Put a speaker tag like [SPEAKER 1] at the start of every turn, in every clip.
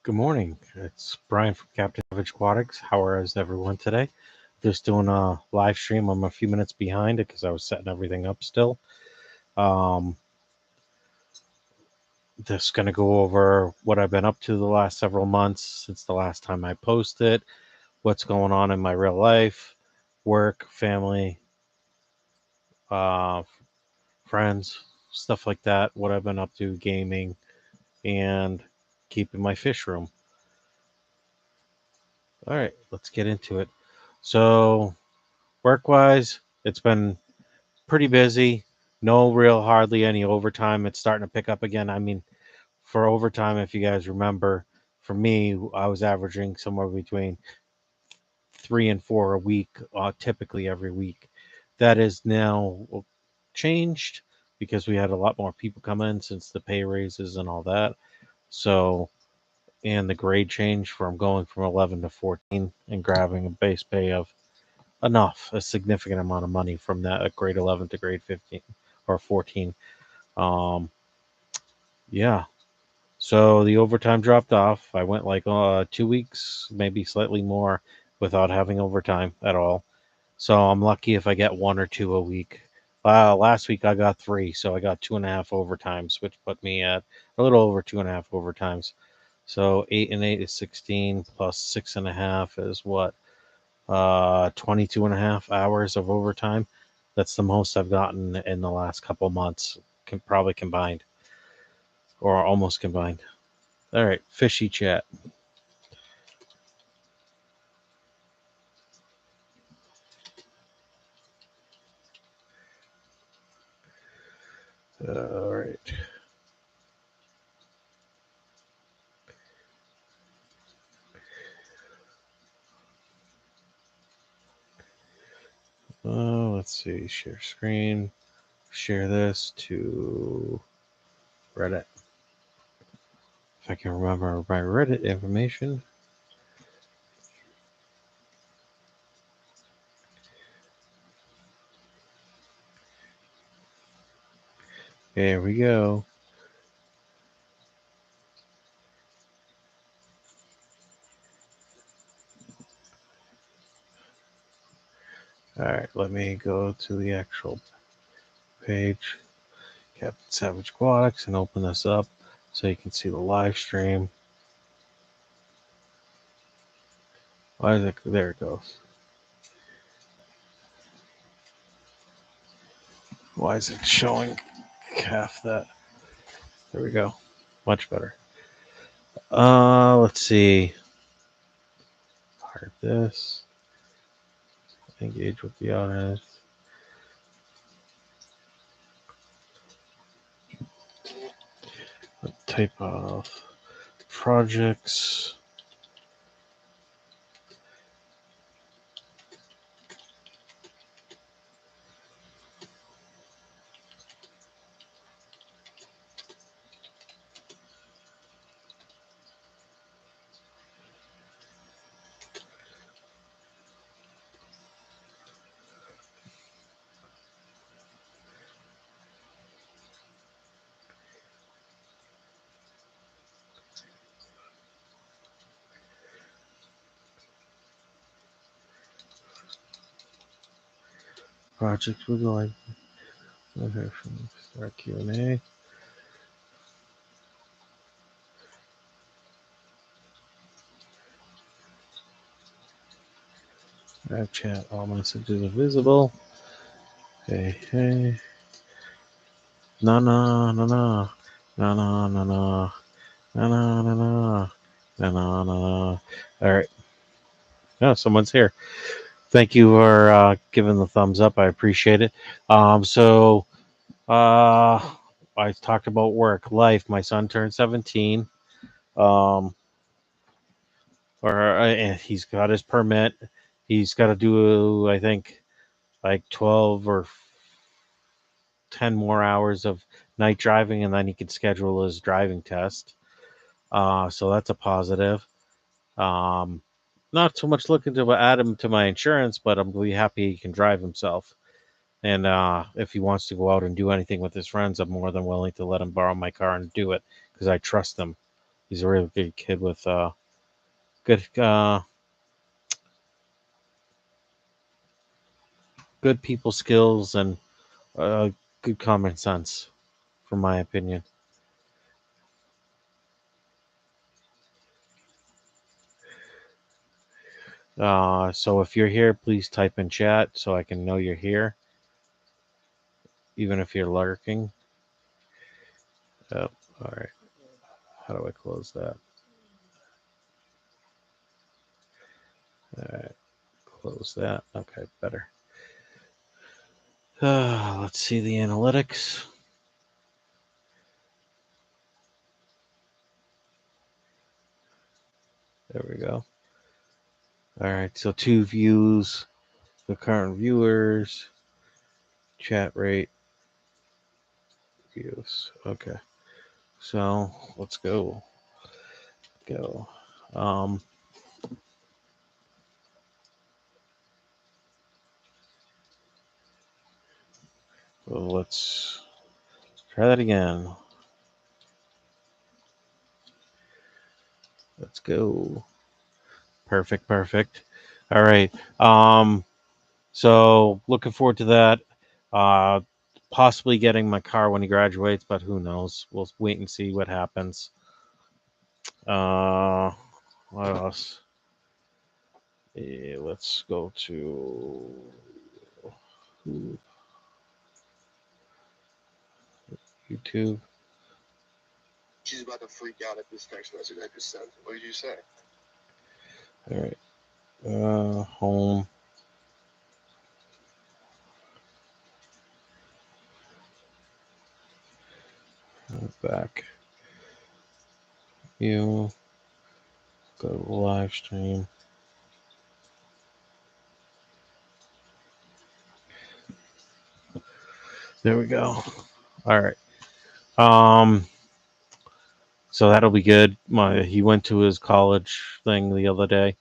[SPEAKER 1] Good morning. It's Brian from Captain Savage Aquatics. How is everyone today? Just doing a live stream. I'm a few minutes behind it because I was setting everything up still. Um, just going to go over what I've been up to the last several months since the last time I posted, what's going on in my real life, work, family, uh, friends, stuff like that, what I've been up to, gaming, and keeping my fish room. All right, let's get into it. So, work-wise, it's been pretty busy. No real hardly any overtime. It's starting to pick up again. I mean, for overtime, if you guys remember, for me, I was averaging somewhere between 3 and 4 a week, typically every week. That is now changed because we had a lot more people come in since the pay raises and all that. So, and the grade change from going from 11 to 14 and grabbing a base pay of a significant amount of money from that grade 11 to grade 15 or 14. Um, yeah. So the overtime dropped off. I went like 2 weeks, maybe slightly more, without having overtime at all. So I'm lucky if I get 1 or 2 a week. Last week I got 3, so I got 2.5 overtimes, which put me at a little over 2.5 overtimes. So 8 and 8 is 16 plus 6.5 is what? 22.5 hours of overtime. That's the most I've gotten in the last couple months, probably combined or almost combined. All right, fishy chat. All right. Let's see. Share screen. Share this to Reddit. If I can remember my Reddit information. There we go. All right, let me go to the actual page, Captain Savage Aquatics, and open this up so you can see the live stream. Why is it? There it goes. Why is it showing half that? There we go. Much better. Let's see. Heart this. Engage with the audience. Type of projects. Projects would like. Okay, start Q&A. Live chat. All messages are visible. Hey, hey. Na na na na. Na na na na. Na na na na. Na na na. All right. Oh, someone's here. Thank you for giving the thumbs up. I appreciate it. So I talked about work, life. My son turned 17. And he's got his permit. He's got to do, I think, like 12 or 10 more hours of night driving, and then he can schedule his driving test. So that's a positive. Not so much looking to add him to my insurance, but I'm really happy he can drive himself. And if he wants to go out and do anything with his friends, I'm more than willing to let him borrow my car and do it because I trust him. He's a really good kid with good good people skills and good common sense, from my opinion. So if you're here, please type in chat so I can know you're here, even if you're lurking. Oh, all right. How do I close that? All right, close that. Okay, better. Let's see the analytics. There we go. All right, so 2 views, the current viewers, chat rate, views. Okay, so let's go. Go. Um, let's try that again. Let's go. Perfect, perfect. All right. So looking forward to that. Uh, possibly getting my car when he graduates, but who knows? We'll wait and see what happens. What else? Let's go to YouTube.
[SPEAKER 2] She's about to freak out at this text message I just sent. What did you say?
[SPEAKER 1] All right. Home. Back. You go to live stream. There we go. All right. So that'll be good. He went to his college thing the other day,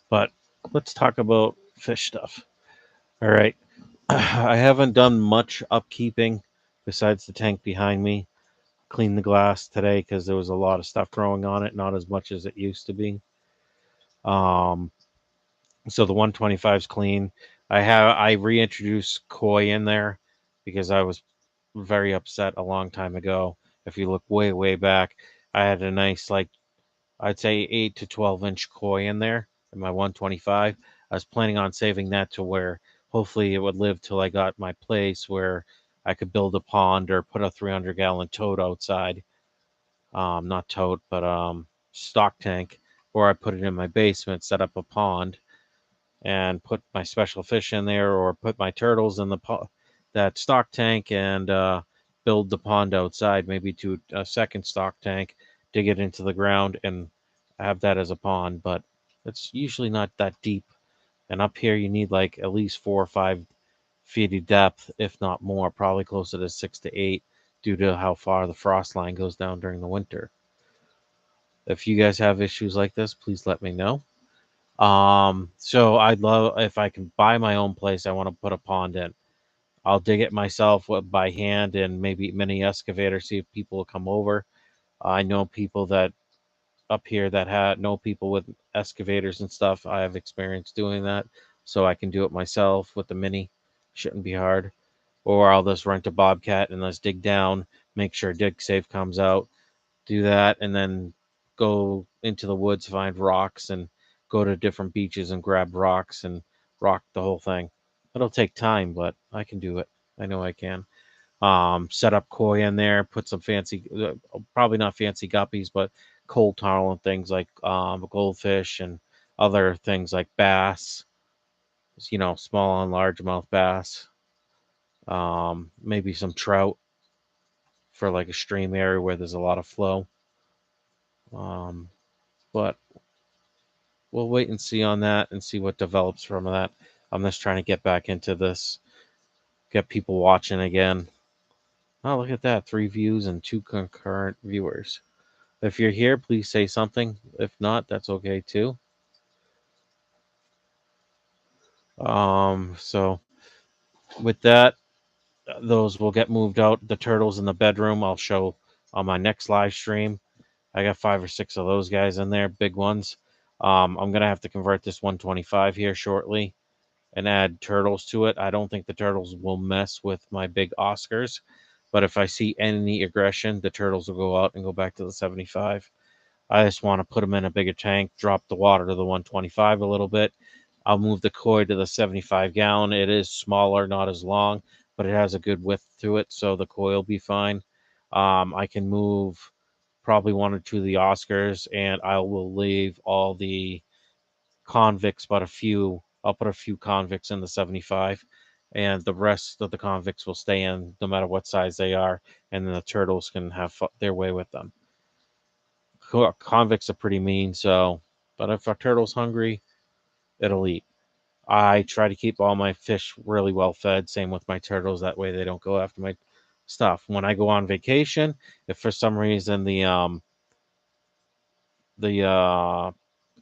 [SPEAKER 1] but let's talk about fish stuff. All right. I haven't done much upkeeping besides the tank behind me. Cleaned the glass today because there was a lot of stuff growing on it, not as much as it used to be. Um, so the 125 is clean. I reintroduced koi in there because I was very upset a long time ago. If you look way back, I had a nice, like, I'd say 8 to 12-inch koi in there in my 125. I was planning on saving that to where hopefully it would live till I got my place where I could build a pond or put a 300-gallon tote outside. Not tote, but stock tank, or I put it in my basement, set up a pond, and put my special fish in there, or put my turtles in that stock tank, and build the pond outside, maybe to a second stock tank, dig it into the ground, and have that as a pond. But it's usually not that deep, and up here you need like at least 4 or 5 feet of depth, if not more, probably closer to 6 to 8, due to how far the frost line goes down during the winter. If you guys have issues like this, please let me know. So I'd love if I can buy my own place. I want to put a pond in. I'll dig it myself by hand and maybe mini excavator. See if people will come over. I know people that up here that know people with excavators and stuff. I have experience doing that, so I can do it myself with the mini. Shouldn't be hard. Or I'll just rent a bobcat and let's dig down. Make sure dig safe comes out, do that, and then go into the woods, find rocks, and go to different beaches and grab rocks and rock the whole thing. It'll take time, but I can do it. I know I can. Set up koi in there, put some fancy, probably not fancy guppies, but cold tolerant things like goldfish and other things like bass, small and largemouth bass. Maybe some trout for like a stream area where there's a lot of flow. Um, but we'll wait and see on that and see what develops from that. I'm just trying to get back into this, get people watching again. Oh, look at that. 3 views and 2 concurrent viewers. If you're here, please say something. If not, that's okay too. So with that, those will get moved out. The turtles in the bedroom I'll show on my next live stream. I got 5 or 6 of those guys in there, big ones. I'm gonna have to convert this 125 here shortly and add turtles to it. I don't think the turtles will mess with my big Oscars, but if I see any aggression, the turtles will go out and go back to the 75. I just want to put them in a bigger tank, drop the water to the 125 a little bit. I'll move the koi to the 75 gallon. It is smaller, not as long, but it has a good width to it, so the koi will be fine. I can move probably 1 or 2 of the Oscars, and I will leave all the convicts, but a few. I'll put a few convicts in the 75, and the rest of the convicts will stay in no matter what size they are, and then the turtles can have their way with them. Convicts are pretty mean, so, but if a turtle's hungry, it'll eat. I try to keep all my fish really well fed, same with my turtles, that way they don't go after my stuff. When I go on vacation, if for some reason the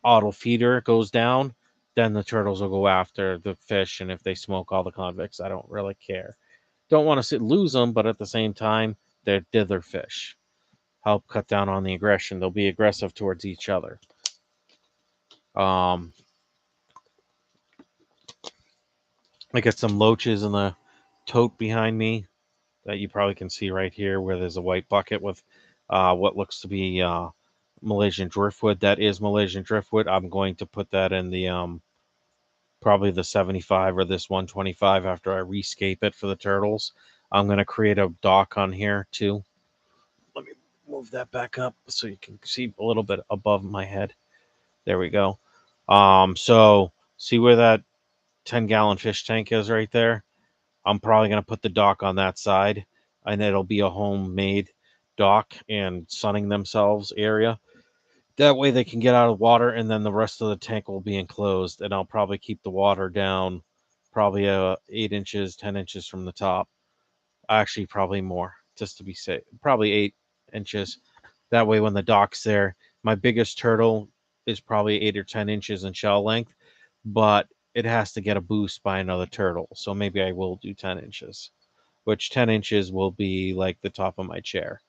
[SPEAKER 1] auto feeder goes down, then the turtles will go after the fish, and if they smoke all the convicts, I don't really care. Don't want to lose them, but at the same time, they're dither fish. Help cut down on the aggression. They'll be aggressive towards each other. Um, I got some loaches in the tote behind me that you probably can see right here, where there's a white bucket with what looks to be Malaysian driftwood. That is Malaysian driftwood. I'm going to put that in the probably the 75 or this 125 after I rescape it for the turtles. I'm going to create a dock on here too. Let me move that back up so you can see a little bit above my head. There we go. So see where that 10-gallon fish tank is right there? I'm probably going to put the dock on that side, and it'll be a homemade dock and sunning themselves area. That way they can get out of the water, and then the rest of the tank will be enclosed, and I'll probably keep the water down probably 8 inches, 10 inches from the top. Actually, probably more, just to be safe. Probably 8 inches. That way when the dock's there, my biggest turtle is probably 8 or 10 inches in shell length, but it has to get a boost by another turtle. So maybe I will do 10 inches, which 10 inches will be like the top of my chair,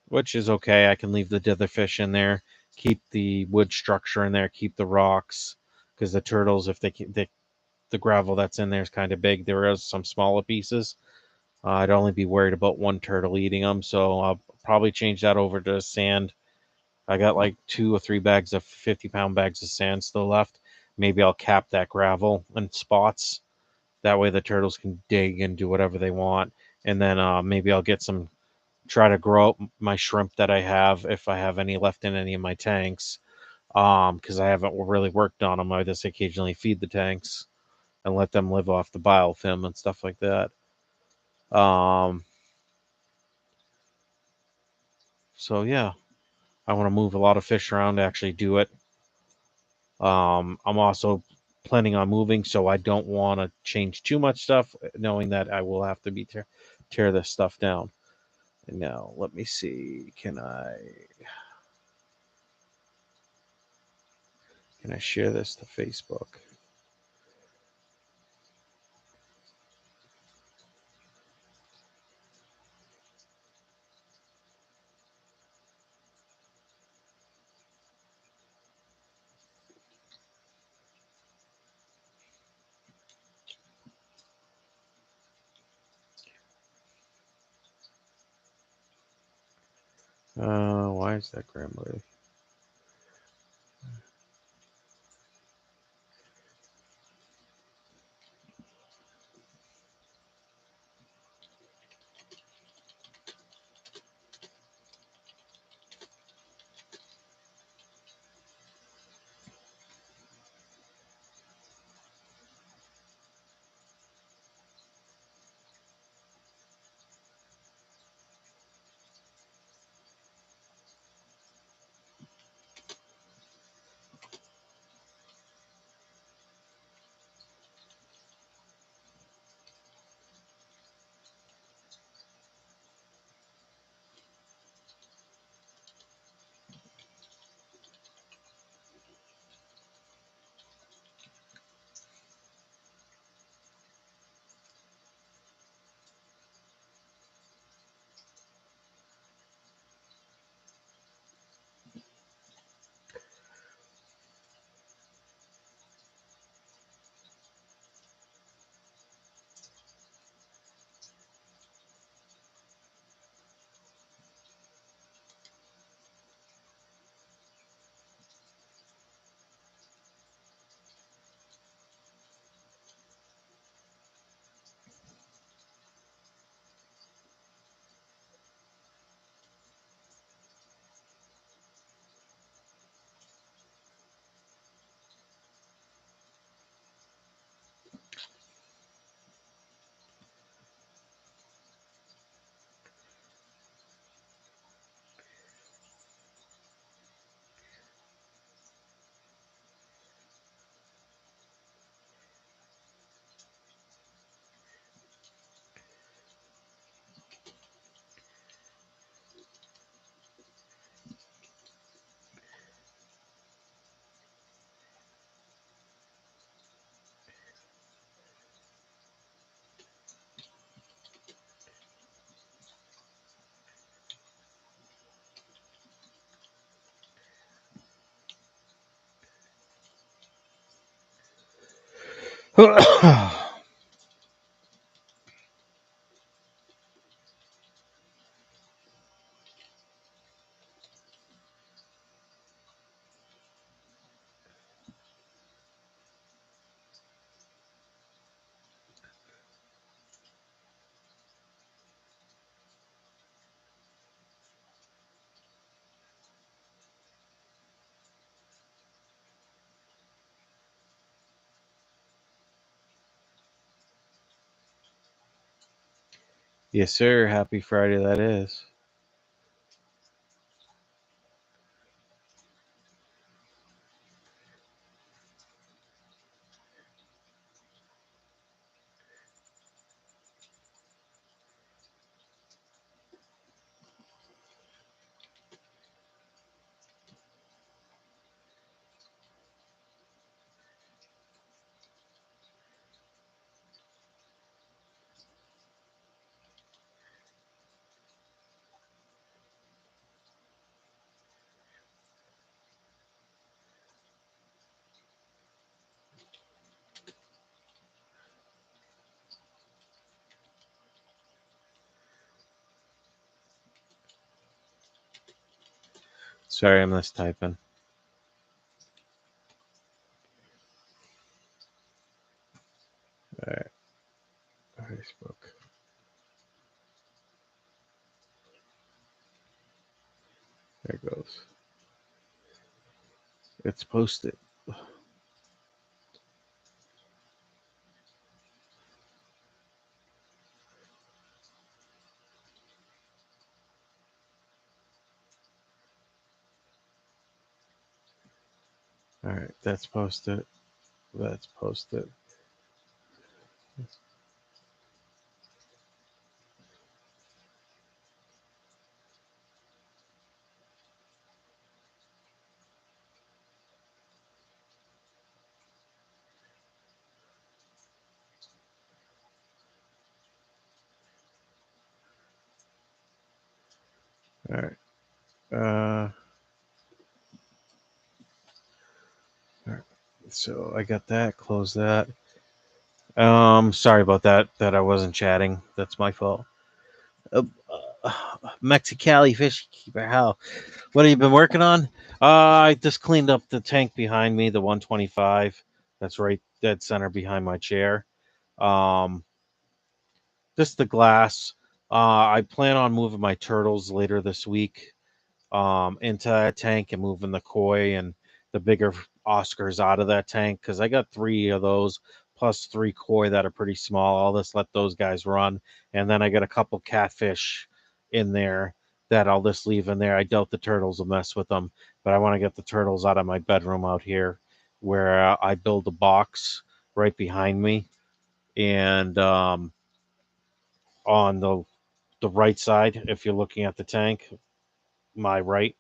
[SPEAKER 1] which is okay. I can leave the dither fish in there, keep the wood structure in there, keep the rocks, because the turtles, if the gravel that's in there is kind of big. There is some smaller pieces. I'd only be worried about one turtle eating them, so I'll probably change that over to sand. I got like 2 or 3 bags of 50-pound bags of sand still left. Maybe I'll cap that gravel in spots. That way the turtles can dig and do whatever they want. And then maybe I'll get some, try to grow up my shrimp that I have, if I have any left in any of my tanks. Because I haven't really worked on them. I just occasionally feed the tanks and let them live off the biofilm and stuff like that. Um, so yeah, I want to move a lot of fish around to actually do it. I'm also planning on moving, so I don't want to change too much stuff, knowing that I will have to be tear this stuff down. And now, let me see. Can I share this to Facebook? Why is that grandmother? Yes, sir. Happy Friday, that is. Sorry, I'm just typing. All right. Facebook. There it goes. It's posted. All right, that's posted. That's posted. All right. All right. So I got that. Close that. Sorry about that. That I wasn't chatting. That's my fault. Uh, Mexicali fish keeper. How? What have you been working on? I just cleaned up the tank behind me, the 125. That's right, dead center behind my chair. Um, just the glass. I plan on moving my turtles later this week into that tank and moving the koi and the bigger Oscars out of that tank because I got 3 of those plus 3 koi that are pretty small. I'll just let those guys run. And then I got a couple catfish in there that I'll just leave in there. I doubt the turtles will mess with them, but I want to get the turtles out of my bedroom out here where I build a box right behind me. And on the right side, if you're looking at the tank, my right,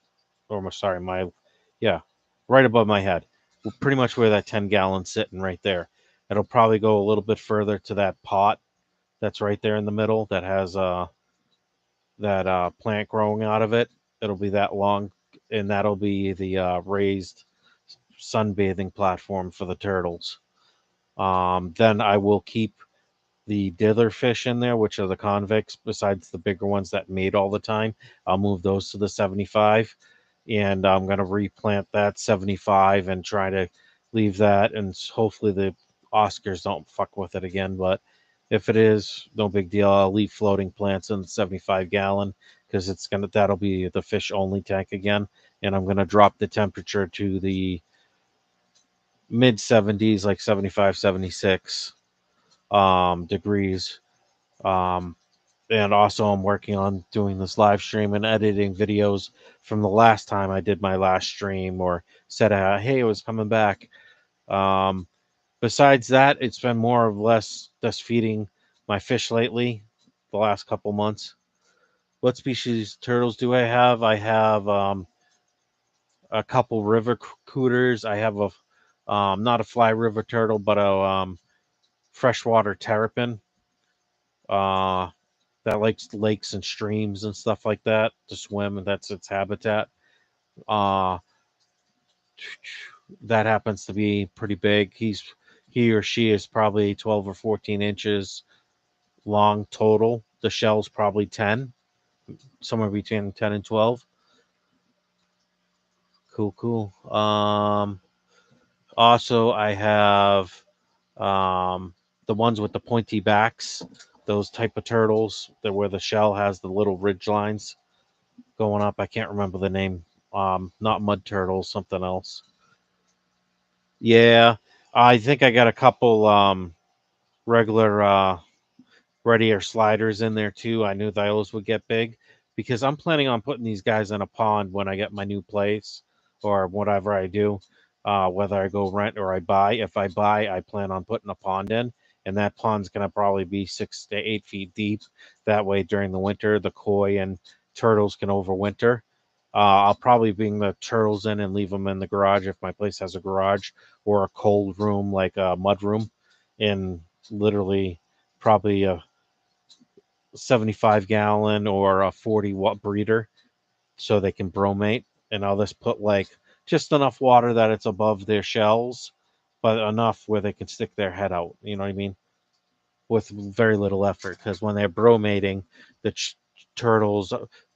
[SPEAKER 1] or sorry, my, yeah, right above my head, pretty much where that 10-gallon's sitting right there. It'll probably go a little bit further to that pot that's right there in the middle that has that plant growing out of it. It'll be that long, and that'll be the raised sunbathing platform for the turtles. Then I will keep the dither fish in there, which are the convicts, besides the bigger ones that mate all the time. I'll move those to the 75, and I'm going to replant that 75 and try to leave that, and hopefully the Oscars don't fuck with it again. But if it is, no big deal. I'll leave floating plants in the 75-gallon because that'll be the fish only tank again, and I'm gonna drop the temperature to the mid 70s, like 75, 76 degrees. Um, and also, I'm working on doing this live stream and editing videos from the last time I did my last stream or said, hey, it was coming back. Um, Besides that, it's been more or less just feeding my fish lately, the last couple months. What species turtles do I have? I have a couple river cooters. I have a not a fly river turtle, but a freshwater terrapin. Uh, that likes lakes and streams and stuff like that to swim, and that's its habitat. Uh, that happens to be pretty big. He's he or she is probably 12 or 14 inches long total. The shell's probably 10, somewhere between 10 and 12. Cool, cool. Also, I have um, the ones with the pointy backs, those type of turtles that where the shell has the little ridge lines going up. I can't remember the name. Not mud turtles, something else. Yeah, I think I got a couple regular red ear sliders in there too. I knew those would get big because I'm planning on putting these guys in a pond when I get my new place or whatever I do, whether I go rent or I buy. If I buy, I plan on putting a pond in, and that pond's going to probably be 6 to 8 feet deep. That way, during the winter, the koi and turtles can overwinter. I'll probably bring the turtles in and leave them in the garage if my place has a garage or a cold room like a mud room, in literally probably a 75 gallon or a 40 watt breeder so they can bromate. And I'll just put like just enough water that it's above their shells, but enough where they can stick their head out. You know what I mean? With very little effort. Because when they're bromating, the turtles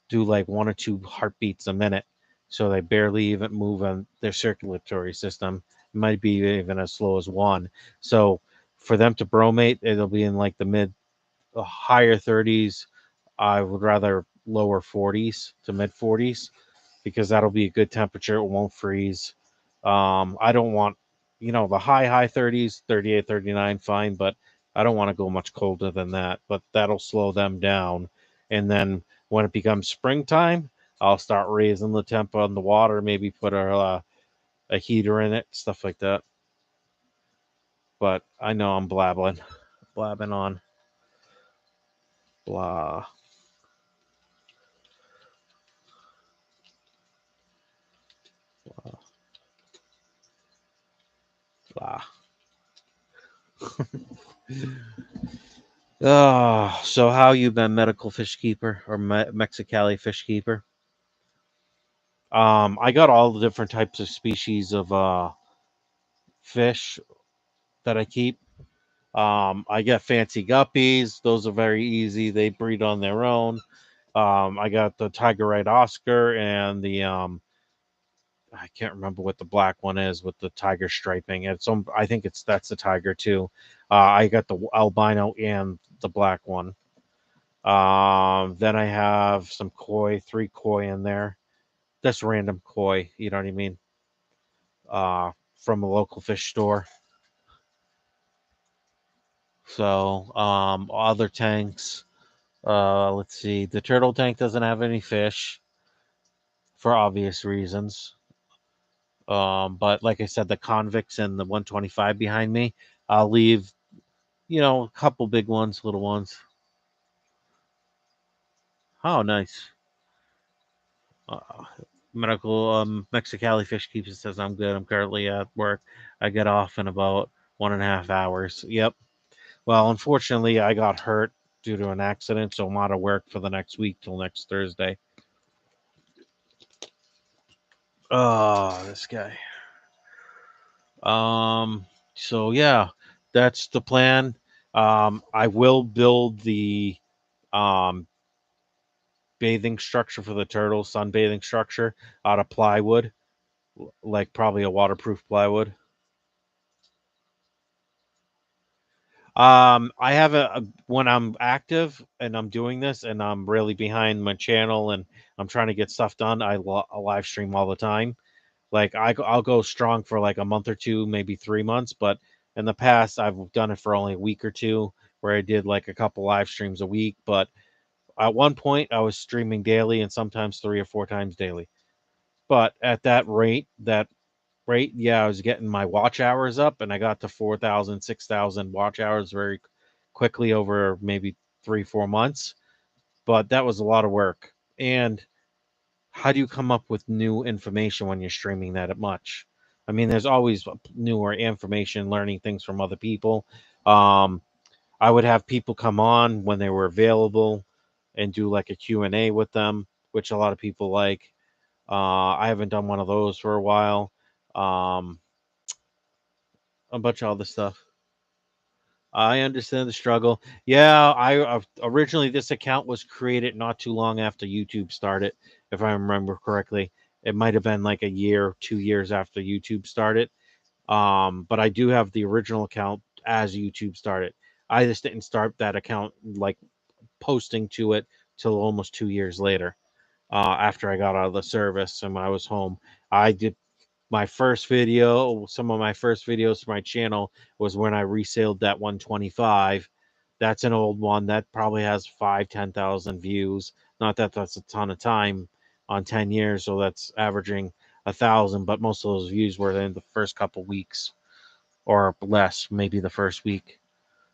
[SPEAKER 1] do like 1 or 2 heartbeats a minute. So they barely even move on their circulatory system. It might be even as slow as one. So for them to bromate, it'll be in like the higher 30s. I would rather lower 40s to mid 40s because that'll be a good temperature. It won't freeze. I don't want, the high 30s, 38, 39, fine, but I don't want to go much colder than that. But that'll slow them down. And then when it becomes springtime, I'll start raising the temp on the water, maybe put a heater in it, stuff like that. But I know I'm blabbing on, blah, blah, blah. So how you been, medical fish keeper or Mexicali fish keeper? I got all the different types of species of fish that I keep. I got fancy guppies; those are very easy. They breed on their own. I got the tiger red Oscar and the I can't remember what the black one is with the tiger striping. I think that's the tiger too. I got the albino and the black one. Then I have some koi, 3 koi in there. That's random koi, you know what I mean? From a local fish store. So, other tanks. Let's see. The turtle tank doesn't have any fish for obvious reasons. But like I said, the convicts and the 125 behind me, I'll leave, a couple big ones, little ones. Oh, nice. Uh, Medical Mexicali fish keeper says I'm good. I'm currently at work. I get off in about 1.5 hours. Yep. Well, unfortunately, I got hurt due to an accident, so I'm out of work for the next week till next Thursday. Oh, this guy. So yeah, that's the plan. I will build the um bathing structure for the turtles, sunbathing structure out of plywood, like probably a waterproof plywood. I have when I'm active and I'm doing this and I'm really behind my channel and I'm trying to get stuff done, I live stream all the time. Like I'll go strong for like a month or two, maybe 3 months, but in the past I've done it for only a week or two, where I did like a couple live streams a week. But at one point I was streaming daily and sometimes 3 or 4 times daily. But at that rate, yeah, I was getting my watch hours up, and I got to 4,000, 6,000 watch hours very quickly over maybe 3, 4 months. But that was a lot of work. And how do you come up with new information when you're streaming that much? I mean, there's always newer information, learning things from other people. Um, I would have people come on when they were available and do like a Q&A with them, which a lot of people like. I haven't done one of those for a while. Um, a bunch of other stuff. I understand the struggle. Yeah, I originally this account was created not too long after YouTube started, if I remember correctly. It might have been like a year, 2 years after YouTube started. But I do have the original account as YouTube started. I just didn't start that account like posting to it till almost 2 years later. After I got out of the service and when I was home, I did my first video. Some of my first videos for my channel was when I resailed that 125. That's an old one that probably has 10,000 views. Not that that's a ton of time on 10 years, so that's averaging 1,000. But most of those views were in the first couple weeks or less, maybe the first week,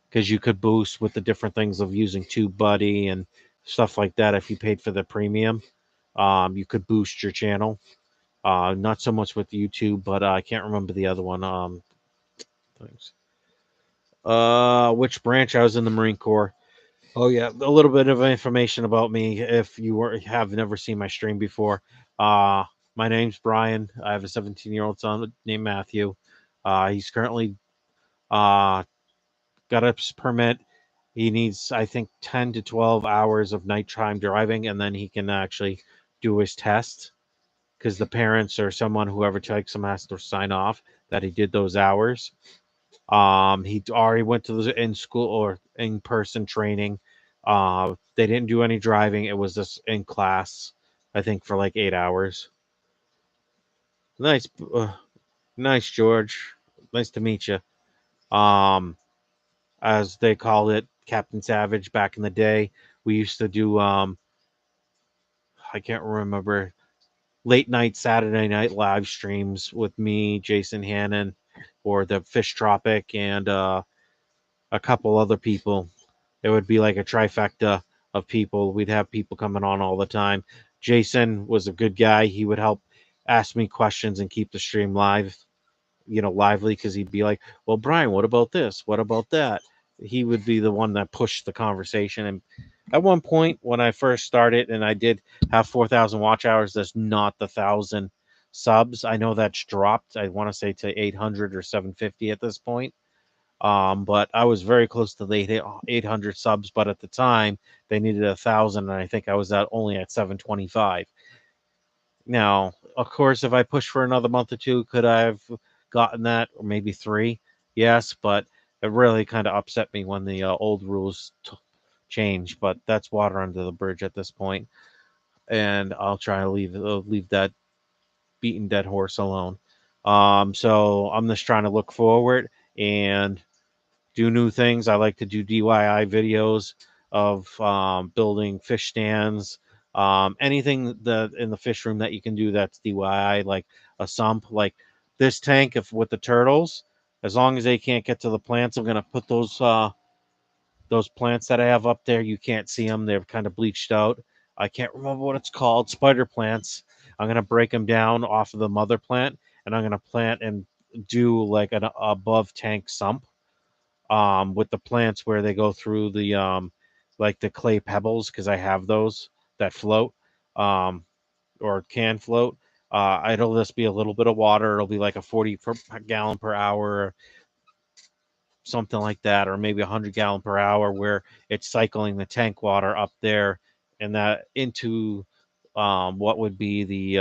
[SPEAKER 1] because you could boost with the different things of using TubeBuddy and stuff like that. If you paid for the premium, you could boost your channel. Not so much with YouTube, but I can't remember the other one. Things. Which branch I was in the Marine Corps. Oh yeah, a little bit of information about me if you have never seen my stream before. Uh, my name's Brian. I have a 17-year-old son named Matthew. He's currently uh got a permit. He needs, I think, 10 to 12 hours of nighttime driving, and then he can actually do his test because the parents or someone, whoever takes him, has to sign off that he did those hours. He already went to the in school or in person training. They didn't do any driving. It was just in class, I think, for like 8 hours. Nice, nice, George. Nice to meet you. Um, as they called it, Captain Savage back in the day. We used to do I can't remember, late night Saturday night live streams with me, Jason Hannon, or the Fish Tropic, and a couple other people. It would be like a trifecta of people. We'd have people coming on all the time. Jason was a good guy. He would help ask me questions and keep the stream live, lively, because he'd be like, "Well, Brian, what about this? What about that?" He would be the one that pushed the conversation. And at one point, when I first started, and I did have 4,000 watch hours, that's not the 1,000 subs. I know that's dropped. I want to say to 800 or 750 at this point. But I was very close to the 800 subs. But at the time, they needed 1,000, and I think I was only at 725. Now, of course, if I pushed for another month or two, could I have gotten that, or maybe three? Yes, but it really kind of upset me when the old rules changed. But that's water under the bridge at this point, and I'll try to leave that beaten dead horse alone. So I'm just trying to look forward and do new things. I like to do DIY videos of building fish stands, anything that in the fish room that you can do that's DIY, like a sump, like this tank of with the turtles. As long as they can't get to the plants, I'm gonna put those plants that I have up there. You can't see them; they're kind of bleached out. I can't remember what it's called. Spider plants. I'm gonna break them down off of the mother plant, and I'm gonna plant and do like an above tank sump with the plants where they go through the like the clay pebbles, because I have those that float um or can float. It'll just be a little bit of water. It'll be like a 40 per gallon per hour, something like that, or maybe 100 gallon per hour, where it's cycling the tank water up there and that into what would be the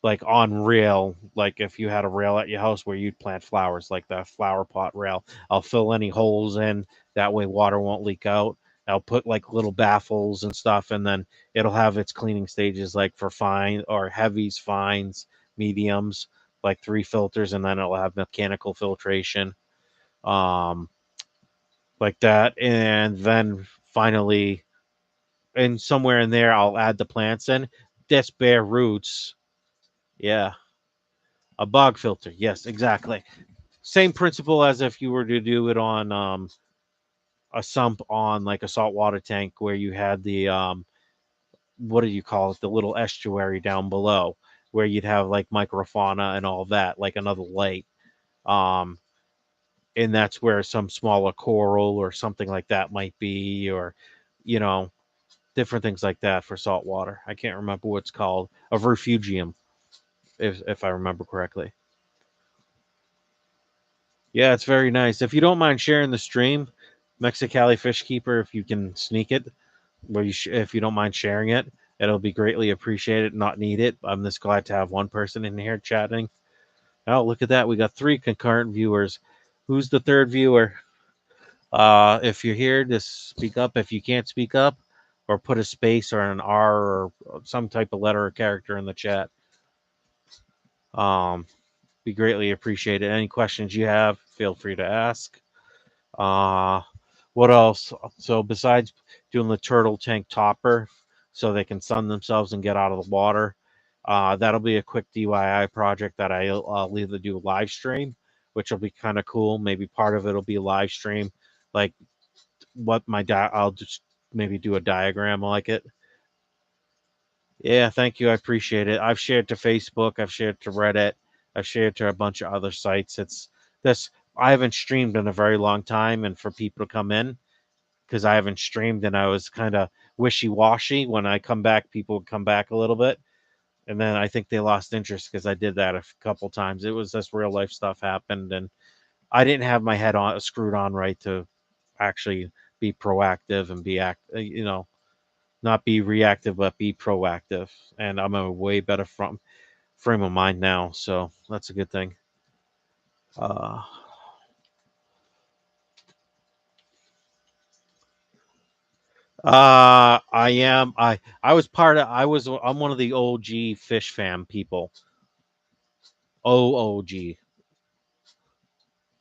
[SPEAKER 1] like on rail, like if you had a rail at your house where you'd plant flowers, like the flower pot rail. I'll fill any holes in, that way water won't leak out. I'll put like little baffles and stuff, and then it'll have its cleaning stages, like for fine or heavies, fines, mediums, like 3 filters, and then it'll have mechanical filtration, um like that. And then finally, and somewhere in there I'll add the plants in. That's bare roots. Yeah, a bog filter. Yes, exactly. Same principle as if you were to do it on a sump on like a saltwater tank, where you had the what do you call it? The little estuary down below, where you'd have like microfauna and all that, like another lake. Um, and that's where some smaller coral or something like that might be, or you know, different things like that for saltwater. I can't remember what it's called. A refugium, if I remember correctly. Yeah, it's very nice. If you don't mind sharing the stream, Mexicali Fish Keeper, if you can sneak it, if you don't mind sharing it, it'll be greatly appreciated. Not need it. I'm just glad to have one person in here chatting. Oh, look at that. We got 3 concurrent viewers. Who's the third viewer? If you're here, just speak up. If you can't speak up, or put a space or an R or some type of letter or character in the chat. Um, be greatly appreciated. Any questions you have, feel free to ask. Uh, what else? So besides doing the turtle tank topper, so they can sun themselves and get out of the water, that'll be a quick DIY project that I'll either do a live stream, which will be kind of cool. Maybe part of it'll be a live stream, like what I'll just maybe do a diagram like it. Yeah, thank you. I appreciate it. I've shared to Facebook. I've shared to Reddit. I've shared to a bunch of other sites. It's this. I haven't streamed in a very long time, and for people to come in because I haven't streamed and I was kind of wishy washy. When I come back, people would come back a little bit, and then I think they lost interest because I did that a couple times. It was just real life stuff happened, and I didn't have my head on screwed on right to actually be proactive and be not be reactive but be proactive. And I'm a way better frame of mind now, so that's a good thing. Uh, I am. I was part of. I'm one of the OG Fish Fam people. OOG,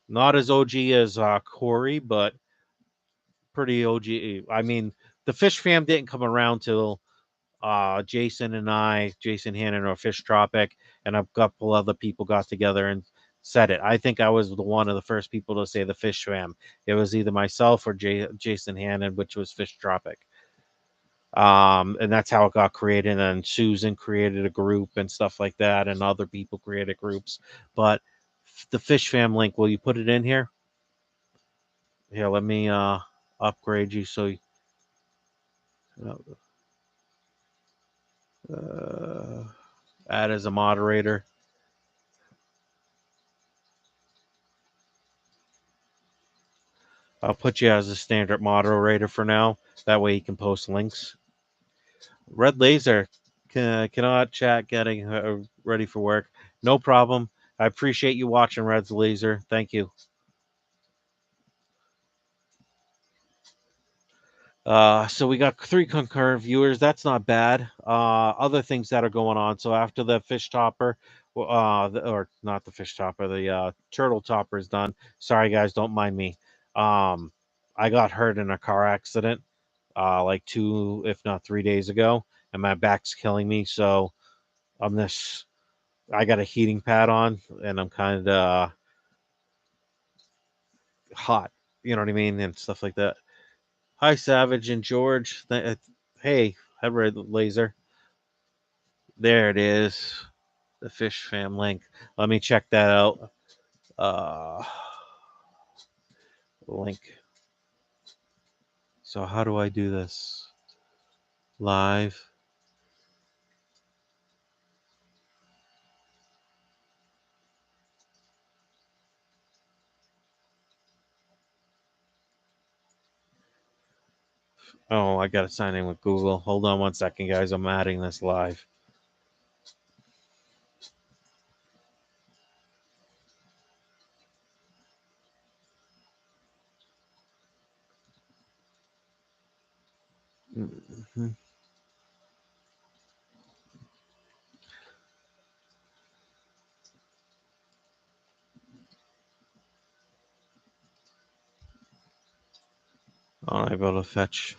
[SPEAKER 1] not as OG as Corey, but pretty OG. I mean, the Fish Fam didn't come around till Jason Hannon or Fish Tropic, and a couple other people got together and said it. I think I was the one of the first people to say the Fish Fam. It was either myself or Jason Hannon, which was Fish Tropic. And that's how it got created. And Susan created a group and stuff like that, and other people created groups. But the Fish Fam link, will you put it in here? Here, let me upgrade you so uh, add as a moderator. I'll put you as a standard moderator for now. That way you can post links. Red Laser cannot chat getting ready for work. No problem. I appreciate you watching, Red Laser. Thank you. So we got 3 concurrent viewers. That's not bad. Other things that are going on. So after the fish topper, or not the fish topper, the turtle topper is done. Sorry guys, don't mind me. Um, I got hurt in a car accident, like 2, if not 3 days ago, and my back's killing me. So I'm this. I got a heating pad on, and I'm kind of hot. You know what I mean, and stuff like that. Hi, Savage and George. Hey, hi, Red Laser. There it is. The Fish Fam link. Let me check that out. Uh, link. So how do I do this? Live. Oh, I gotta sign in with Google. Hold on one second, guys. I'm adding this live. Mm-hmm. I'm able to fetch.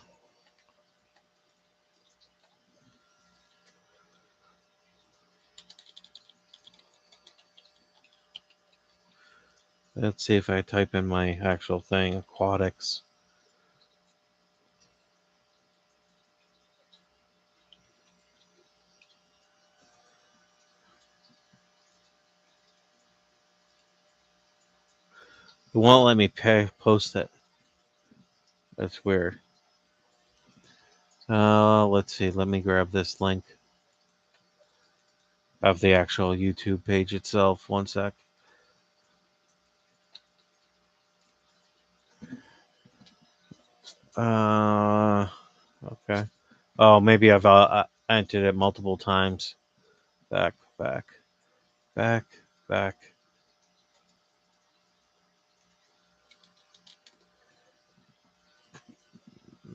[SPEAKER 1] Let's see if I type in my actual thing, aquatics. It won't let me post it. That's weird. Let's see. Let me grab this link of the actual YouTube page itself. One sec. Okay. Oh, maybe I've entered it multiple times. Back, back, back, back.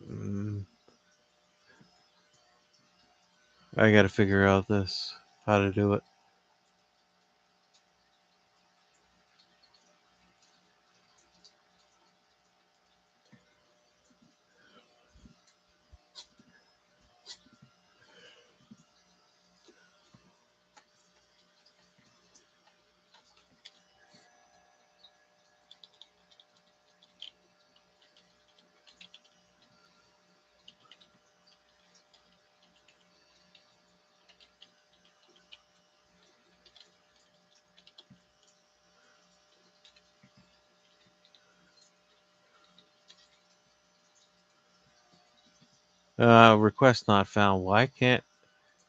[SPEAKER 1] Mm, I got to figure out how to do it. Request not found. Why can't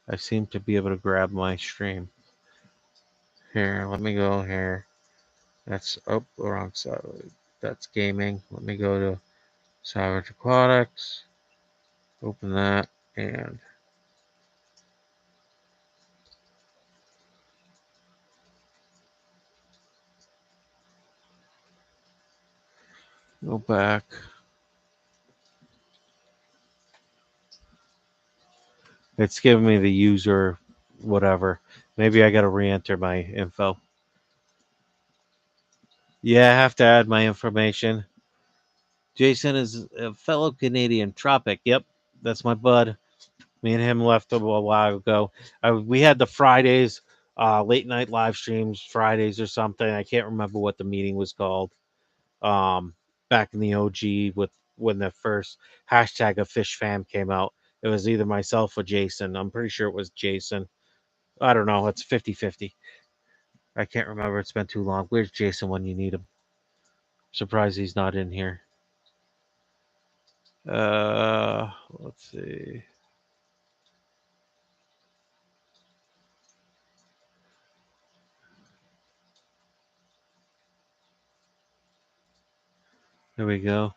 [SPEAKER 1] I seem to be able to grab my stream? Here, let me go here. That's wrong side. That's gaming. Let me go to Savage Aquatics. Open that and go back. It's giving me the user whatever. Maybe I got to re-enter my info. Yeah, I have to add my information. Jason is a fellow Canadian. Tropic. Yep, that's my bud. Me and him left a while ago. We had the Fridays, late night live streams, Fridays or something. I can't remember what the meeting was called. Um, Back in the OG with when the first hashtag of Fish Fam came out. It was either myself or Jason. I'm pretty sure it was Jason. I don't know. It's 50-50. I can't remember. It's been too long. Where's Jason when you need him? Surprised he's not in here. Let's see. There we go.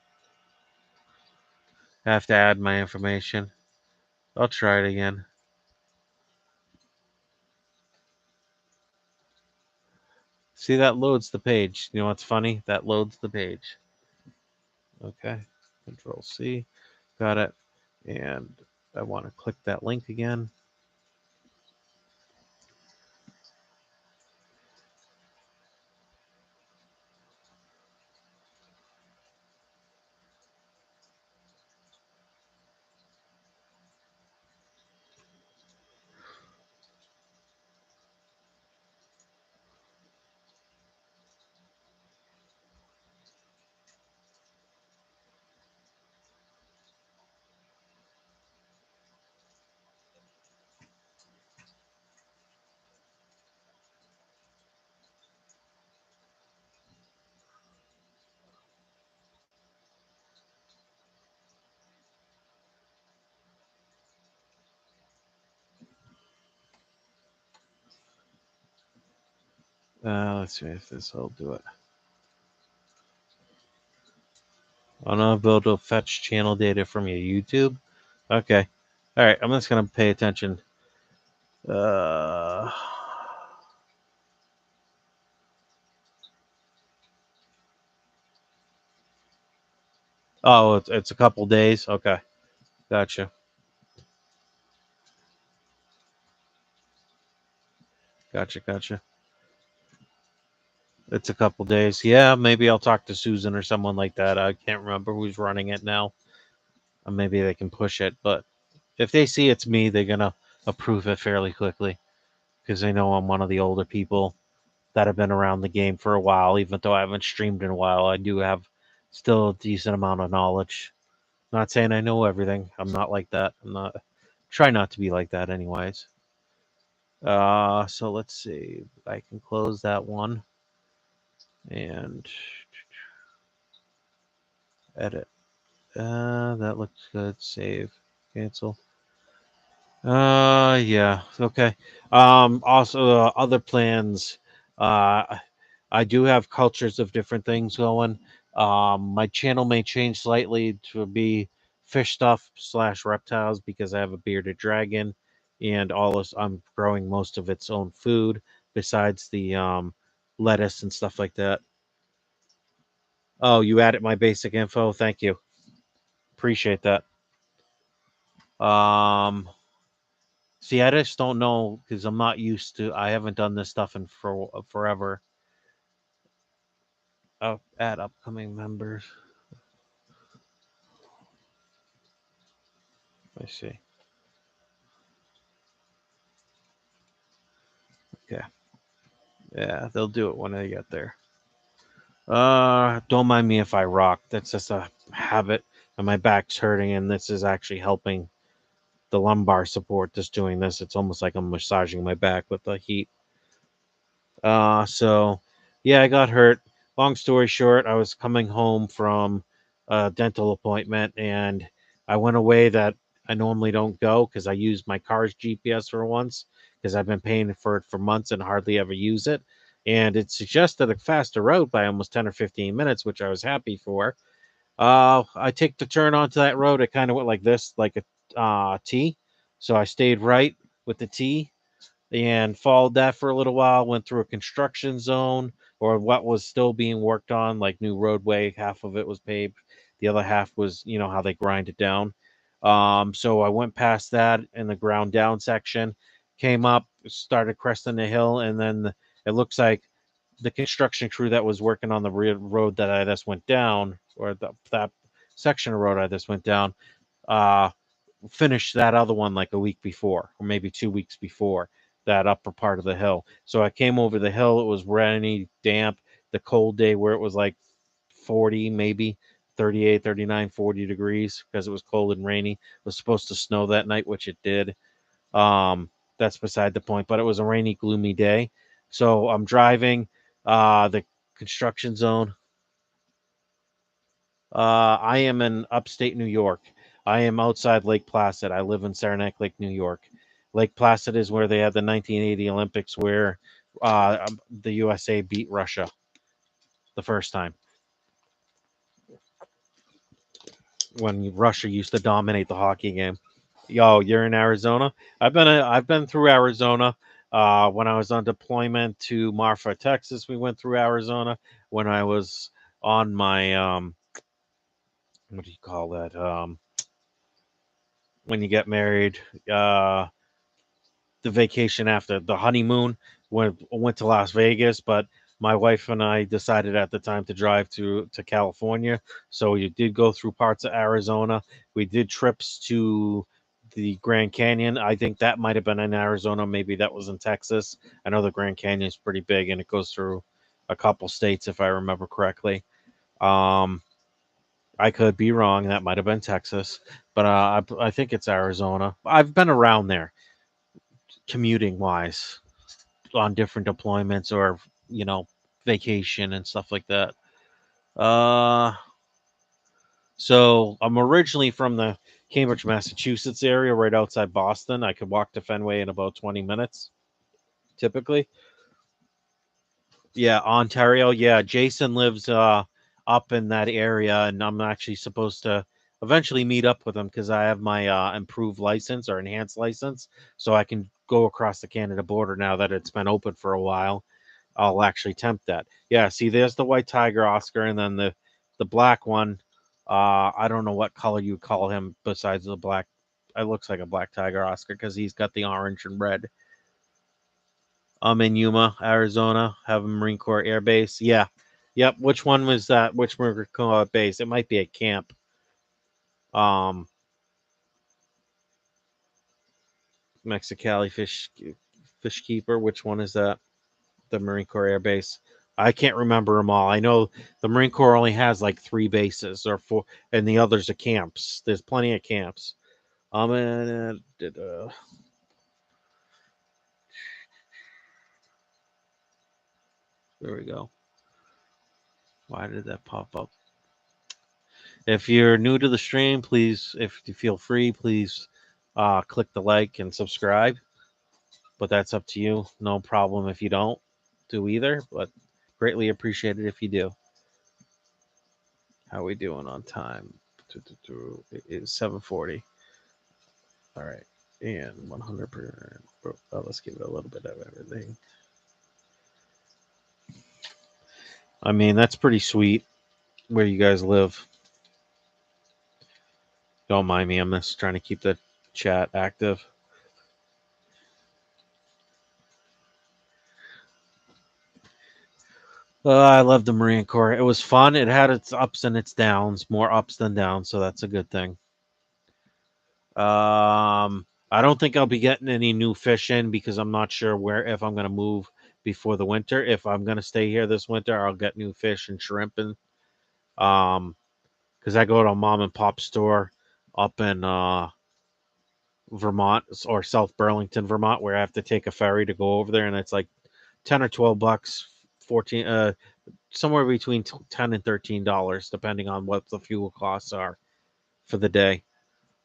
[SPEAKER 1] I have to add my information. I'll try it again. See, that loads the page. You know what's funny? That loads the page. Okay. Control C. Got it. And I want to click that link again. Let's see if this will do it. Unable to fetch channel data from your YouTube. Okay. All right. I'm just gonna pay attention. Uh, oh, it's a couple days. Okay. Gotcha. Gotcha. It's a couple days. Yeah, maybe I'll talk to Susan or someone like that. I can't remember who's running it now. Maybe they can push it, but if they see it's me, they're gonna approve it fairly quickly because they know I'm one of the older people that have been around the game for a while. Even though I haven't streamed in a while, I do have still a decent amount of knowledge. Not saying I know everything. I'm not like that. I'm not. Try not to be like that, anyways. So let's see. I can close that one and edit. That looks good. Save. Cancel. Yeah. Okay. Also, other plans. Uh, I do have cultures of different things going. My channel may change slightly to be fish stuff / reptiles because I have a bearded dragon, and all this I'm growing most of its own food besides the lettuce and stuff like that. Oh, you added my basic info. Thank you. Appreciate that. Um, See, I just don't know because I'm not used to. I haven't done this stuff in forever. Add upcoming members. I see. Okay. Yeah, they'll do it when I get there. Don't mind me if I rock. That's just a habit, and my back's hurting, and this is actually helping the lumbar support. Just doing this, it's almost like I'm massaging my back with the heat. So yeah, I got hurt. Long story short, I was coming home from a dental appointment, and I went away that I normally don't go because I used my car's GPS for once because I've been paying for it for months and hardly ever use it. And it suggested a faster route by almost 10 or 15 minutes, which I was happy for. I take the turn onto that road. It kind of went like this, like a T. So I stayed right with the T and followed that for a little while. Went through a construction zone or what was still being worked on, like new roadway. Half of it was paved, the other half was, you know, how they grind it down. So I went past that in the ground down section, came up, started cresting the hill, and then it looks like the construction crew that was working on the road that I just went down, or that section of road I just went down, uh, finished that other one like a week before, or maybe 2 weeks before that upper part of the hill. So I came over the hill. It was rainy, damp, the cold day where it was like 40, maybe 38, 39, 40 degrees because it was cold and rainy. It was supposed to snow that night, which it did. That's beside the point, but it was a rainy, gloomy day. So I'm driving the construction zone. I am in upstate New York. I am outside Lake Placid. I live in Saranac Lake, New York. Lake Placid is where they had the 1980 Olympics where the USA beat Russia the first time when Russia used to dominate the hockey game. Yo, you're in Arizona? I've been through Arizona. When I was on deployment to Marfa, Texas, we went through Arizona. When I was on my what do you call that? When you get married, uh, the vacation after the honeymoon, went to Las Vegas, but my wife and I decided at the time to drive to California. So we did go through parts of Arizona. We did trips to the Grand Canyon. I think that might have been in Arizona. Maybe that was in Texas. I know the Grand Canyon is pretty big and it goes through a couple states if I remember correctly. Um, I could be wrong. That might have been Texas, but I think it's Arizona. I've been around there commuting wise on different deployments or vacation and stuff like that. Uh, so I'm originally from the Cambridge, Massachusetts area, right outside Boston. I could walk to Fenway in about 20 minutes, typically. Yeah, Ontario. Yeah, Jason lives up in that area, and I'm actually supposed to eventually meet up with him because I have my improved license or enhanced license, so I can go across the Canada border now that it's been open for a while. I'll actually tempt that. Yeah, see, there's the white tiger Oscar, and then the black one. I don't know what color you would call him besides the black. It looks like a black tiger Oscar because he's got the orange and red. I'm in Yuma, Arizona. Have a Marine Corps Air Base. Yeah, yep. Which one was that? Which Marine Corps base? It might be a camp. Um, Mexicali Fish Keeper. Which one is that? The Marine Corps Air Base. I can't remember them all. I know the Marine Corps only has like 3 bases or four, and the others are camps. There's plenty of camps. And there we go. Why did that pop up? If you're new to the stream, please, if you feel free, please click the like and subscribe. But that's up to you. No problem if you don't do either, but greatly appreciated if you do. How we doing on time? It is 7:40. All right, and 100%. Well, let's give it a little bit of everything. I mean, that's pretty sweet where you guys live. Don't mind me. I'm just trying to keep the chat active. I love the Marine Corps. It was fun. It had its ups and its downs, more ups than downs, so that's a good thing. I don't think I'll be getting any new fish in because I'm not sure where if I'm gonna move before the winter. If I'm gonna stay here this winter, I'll get new fish and shrimp and because I go to a mom and pop store up in Vermont or South Burlington, Vermont, where I have to take a ferry to go over there, and it's like $10 or $12, 14, somewhere between $10 and $13, depending on what the fuel costs are for the day.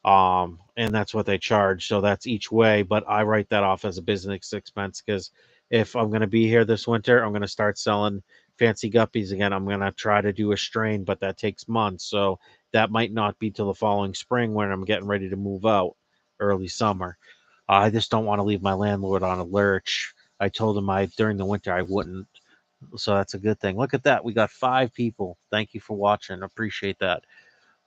[SPEAKER 1] And that's what they charge. So that's each way, but I write that off as a business expense because if I'm going to be here this winter, I'm going to start selling fancy guppies again. I'm going to try to do a strain, but that takes months. So that might not be till the following spring when I'm getting ready to move out early summer. I just don't want to leave my landlord on a lurch. I told him I during the winter I wouldn't. So that's a good thing. Look at that. We got 5 people. Thank you for watching. Appreciate that.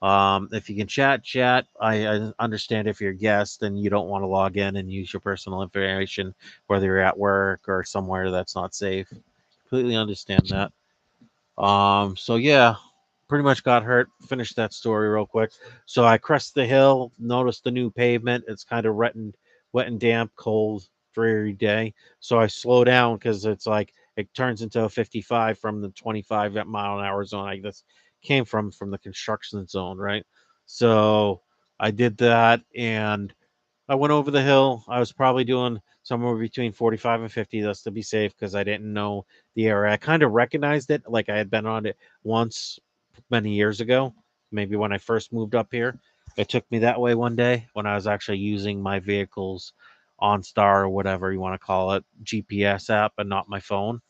[SPEAKER 1] If you can chat, chat. I understand if you're a guest and you don't want to log in and use your personal information, whether you're at work or somewhere that's not safe. Completely understand that. So yeah, pretty much got hurt. Finished that story real quick. So I crest the hill, noticed the new pavement. It's kind of wet and damp, cold, dreary day. So I slow down because it's like it turns into a 55 from the 25 mile an hour zone I just came from the construction zone, right? So I did that and I went over the hill. I was probably doing somewhere between 45 and 50. That's to be safe because I didn't know the area. I kind of recognized it like I had been on it once many years ago, maybe when I first moved up here. It took me that way one day when I was actually using my vehicle's OnStar or whatever you want to call it, GPS app and not my phone.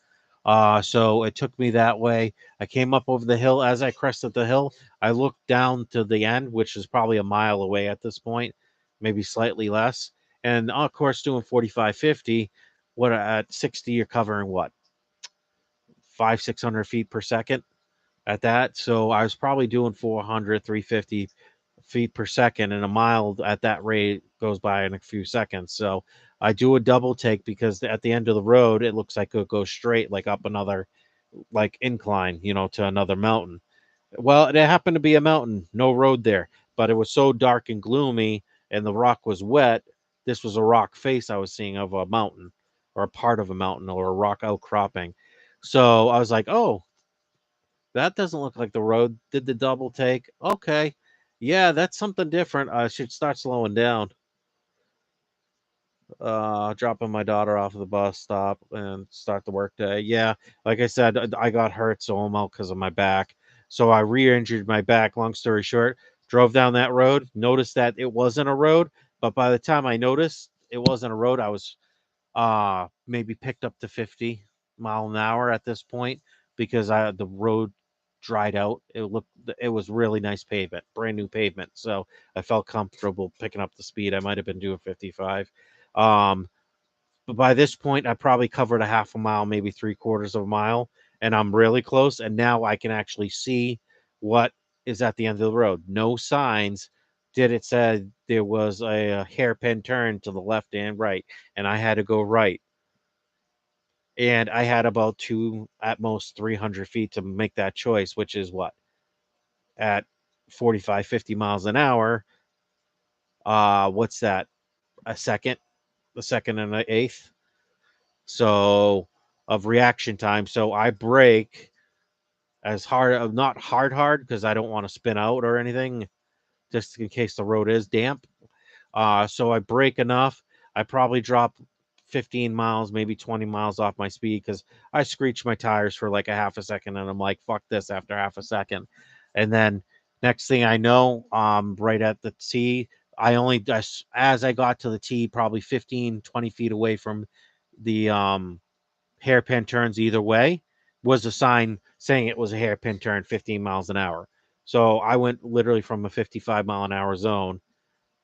[SPEAKER 1] So it took me that way. I came up over the hill. As I crested the hill, I looked down to the end, which is probably a mile away at this point, maybe slightly less. And of course, doing 45, 50, what at 60, you're covering what, 600 feet per second at that. So I was probably doing 400, 350 feet per second, and a mile at that rate goes by in a few seconds. So I do a double take because at the end of the road, it looks like it goes straight, like up another like incline, to another mountain. Well, it happened to be a mountain, no road there, but it was so dark and gloomy and the rock was wet. This was a rock face I was seeing of a mountain or a part of a mountain or a rock outcropping. So I was like, oh, that doesn't look like the road. Did the double take. Okay. Yeah, that's something different. I should start slowing down. Dropping my daughter off at the bus stop and start the workday. Yeah, like I said, I got hurt, so I'm out because of my back. So I re-injured my back. Long story short, drove down that road, noticed that it wasn't a road, but by the time I noticed it wasn't a road, I was maybe picked up to 50 mile an hour at this point because the road dried out. It was really nice pavement, brand new pavement. So I felt comfortable picking up the speed. I might have been doing 55. Um, but by this point, I probably covered a half a mile, maybe 3/4 of a mile, and I'm really close. And now I can actually see what is at the end of the road. No signs. Did it said there was a hairpin turn to the left and right, and I had to go right. And I had about at most 300 feet to make that choice, which is what at 45, 50 miles an hour. What's that? A second, a second and an eighth. So of reaction time. So I brake as hard, not hard, because I don't want to spin out or anything, just in case the road is damp. So I brake enough. I probably drop 15 miles, maybe 20 miles off my speed because I screeched my tires for like a half a second and I'm like, fuck this after half a second. And then next thing I know, right at the T, as I got to the T, probably 15, 20 feet away from the hairpin turns either way, was a sign saying it was a hairpin turn 15 miles an hour. So I went literally from a 55-mile-an-hour zone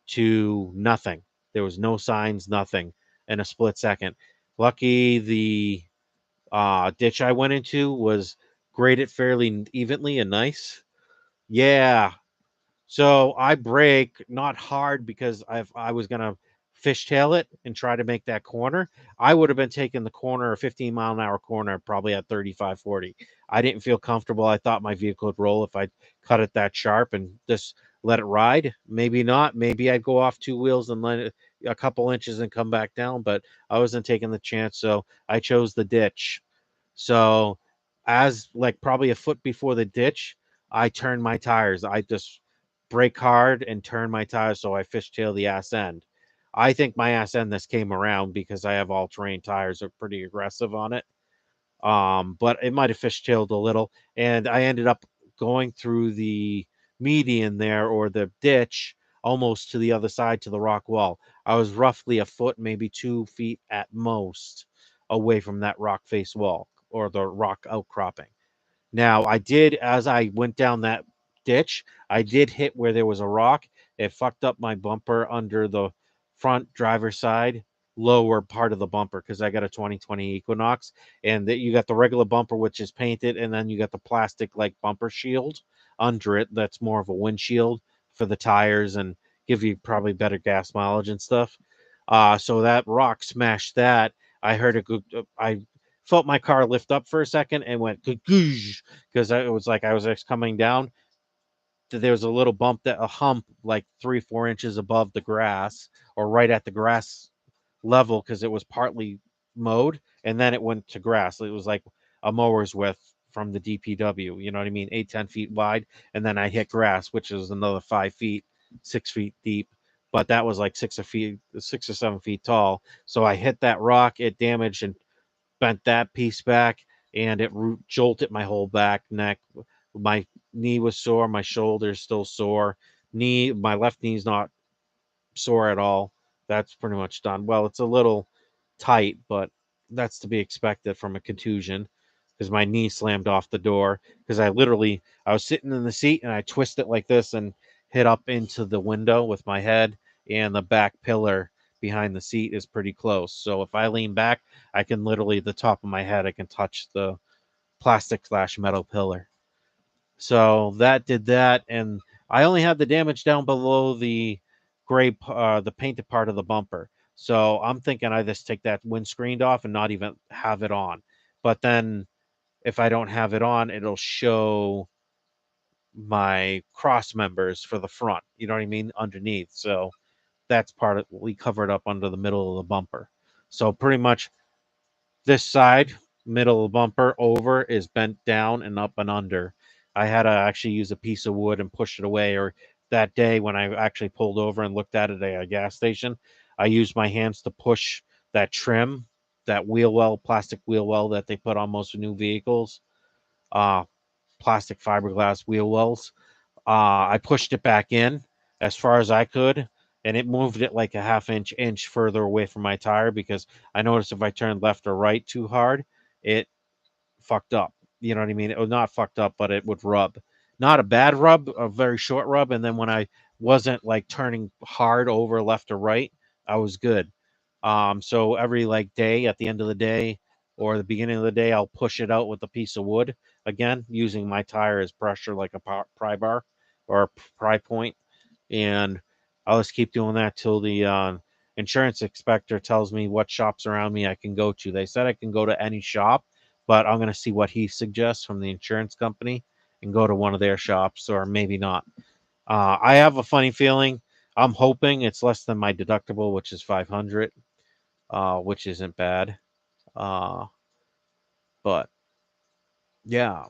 [SPEAKER 1] to nothing. There was no signs, nothing in a split second. Lucky the ditch I went into was graded fairly evenly and nice. Yeah, so I brake not hard because I was gonna fishtail it and try to make that corner. I would have been taking the corner, a 15-mile-an-hour corner, probably at 35, 40. I didn't feel comfortable. I thought my vehicle would roll if I cut it that sharp and just let it ride. Maybe not. Maybe I'd go off two wheels and let it a couple inches and come back down, but I wasn't taking the chance, so I chose the ditch. So as like probably a foot before the ditch, I turned my tires. I just brake hard and turn my tires so I fishtail the ass end. I think my ass end this came around because I have all terrain tires are pretty aggressive on it. But it might have fishtailed a little, and I ended up going through the median there or the ditch almost to the other side to the rock wall. I was roughly a foot, maybe 2 feet at most away from that rock face wall or the rock outcropping. Now, I did, as I went down that ditch, I did hit where there was a rock. It fucked up my bumper under the front driver's side, lower part of the bumper, because I got a 2020 Equinox. And that you got the regular bumper, which is painted, and then you got the plastic like bumper shield under it. That's more of a windshield for the tires and give you probably better gas mileage and stuff. So that rock smashed that. I heard a good, I felt my car lift up for a second and went because it was like I was coming down. There was a little bump, that a hump like 3, 4 inches above the grass or right at the grass level because it was partly mowed and then it went to grass. It was like a mower's width from the DPW. You know what I mean? 8, 10 feet wide, and then I hit grass, which is another 5 feet, 6 feet deep. But that was like 6 feet, 6 or 7 feet tall. So I hit that rock. It damaged and bent that piece back, and it jolted my whole back, neck. My knee was sore. My shoulder's still sore. My left knee's not sore at all. That's pretty much done. Well, it's a little tight, but that's to be expected from a contusion because my knee slammed off the door because I was sitting in the seat and I twisted like this and hit up into the window with my head, and the back pillar behind the seat is pretty close. So if I lean back, I can literally, the top of my head, I can touch the plastic slash metal pillar. So that did that, and I only had the damage down below the the painted part of the bumper. So I'm thinking I just take that windscreen off and not even have it on. But then if I don't have it on, it'll show my cross members for the front. You know what I mean? Underneath. So that's part of we covered up under the middle of the bumper. So pretty much this side, middle of the bumper, over is bent down and up and under. I had to actually use a piece of wood and push it away. Or that day when I actually pulled over and looked at it at a gas station, I used my hands to push that trim, that wheel well, plastic wheel well that they put on most new vehicles, uh, plastic fiberglass wheel wells. I pushed it back in as far as I could, and it moved it like a inch further away from my tire because I noticed if I turned left or right too hard, it fucked up. You know what I mean? It was not fucked up, but it would rub. Not a bad rub, a very short rub. And then when I wasn't like turning hard over left or right, I was good. So every like day at the end of the day or the beginning of the day, I'll push it out with a piece of wood again, using my tire as pressure like a pry bar or a pry point, and I'll just keep doing that till the insurance inspector tells me what shops around me I can go to. They said I can go to any shop, but I'm going to see what he suggests from the insurance company and go to one of their shops, or maybe not. I have a funny feeling. I'm hoping it's less than my deductible, which is 500, which isn't bad. Uh, but yeah,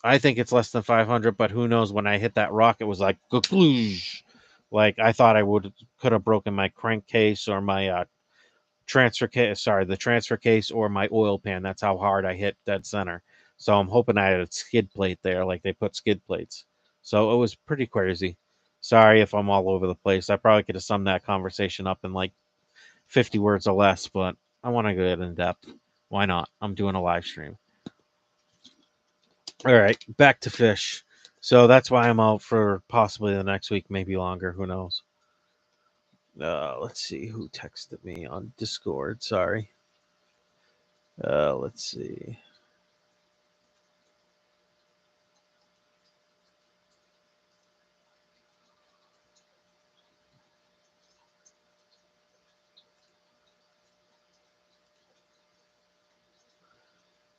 [SPEAKER 1] I think it's less than 500, but who knows? When I hit that rock, it was like, like I thought I could have broken my crankcase or my transfer case. Sorry, the transfer case or my oil pan. That's how hard I hit dead center. So I'm hoping I had a skid plate there, like they put skid plates. So it was pretty crazy. Sorry if I'm all over the place. I probably could have summed that conversation up in like 50 words or less, but I want to get in depth. Why not? I'm doing a live stream. All right, back to fish. So that's why I'm out for possibly the next week, maybe longer. Who knows? Let's see who texted me on Discord. Sorry. Let's see.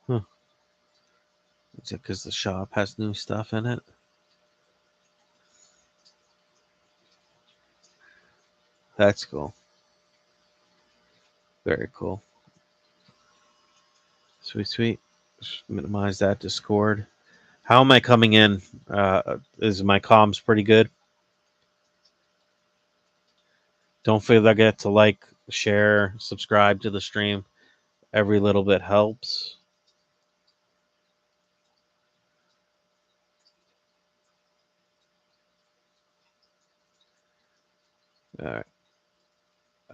[SPEAKER 1] Huh. Is it because the shop has new stuff in it? That's cool. Very cool. Sweet, sweet. Just minimize that Discord. How am I coming in? Is my comms pretty good? Don't forget to like, share, subscribe to the stream. Every little bit helps. All right.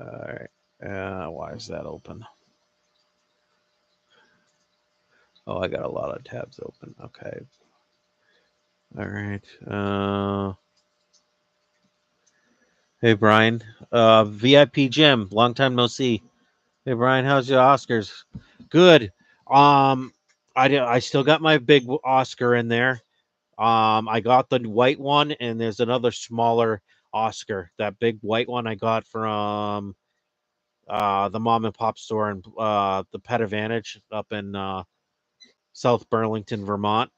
[SPEAKER 1] All right. Why is that open? Oh, I got a lot of tabs open. Okay. All right. Hey, Brian. VIP Jim. Long time no see. Hey, Brian. How's your Oscars? Good. I still got my big Oscar in there. I got the white one, and there's another smaller Oscar. That big white one I got from the mom and pop store and the Pet Advantage up in South Burlington, Vermont.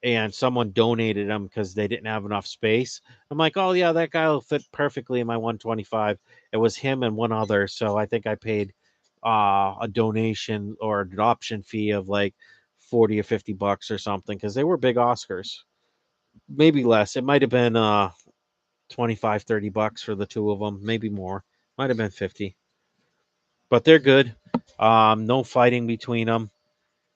[SPEAKER 1] And someone donated them because they didn't have enough space. I'm like, oh yeah, that guy will fit perfectly in my 125. It was him and one other, so I think I paid a donation or an adoption fee of like 40 or $50 or something because they were big Oscars. Maybe less. It might have been 25, $30 for the two of them, maybe more. Might have been 50. But they're good. No fighting between them.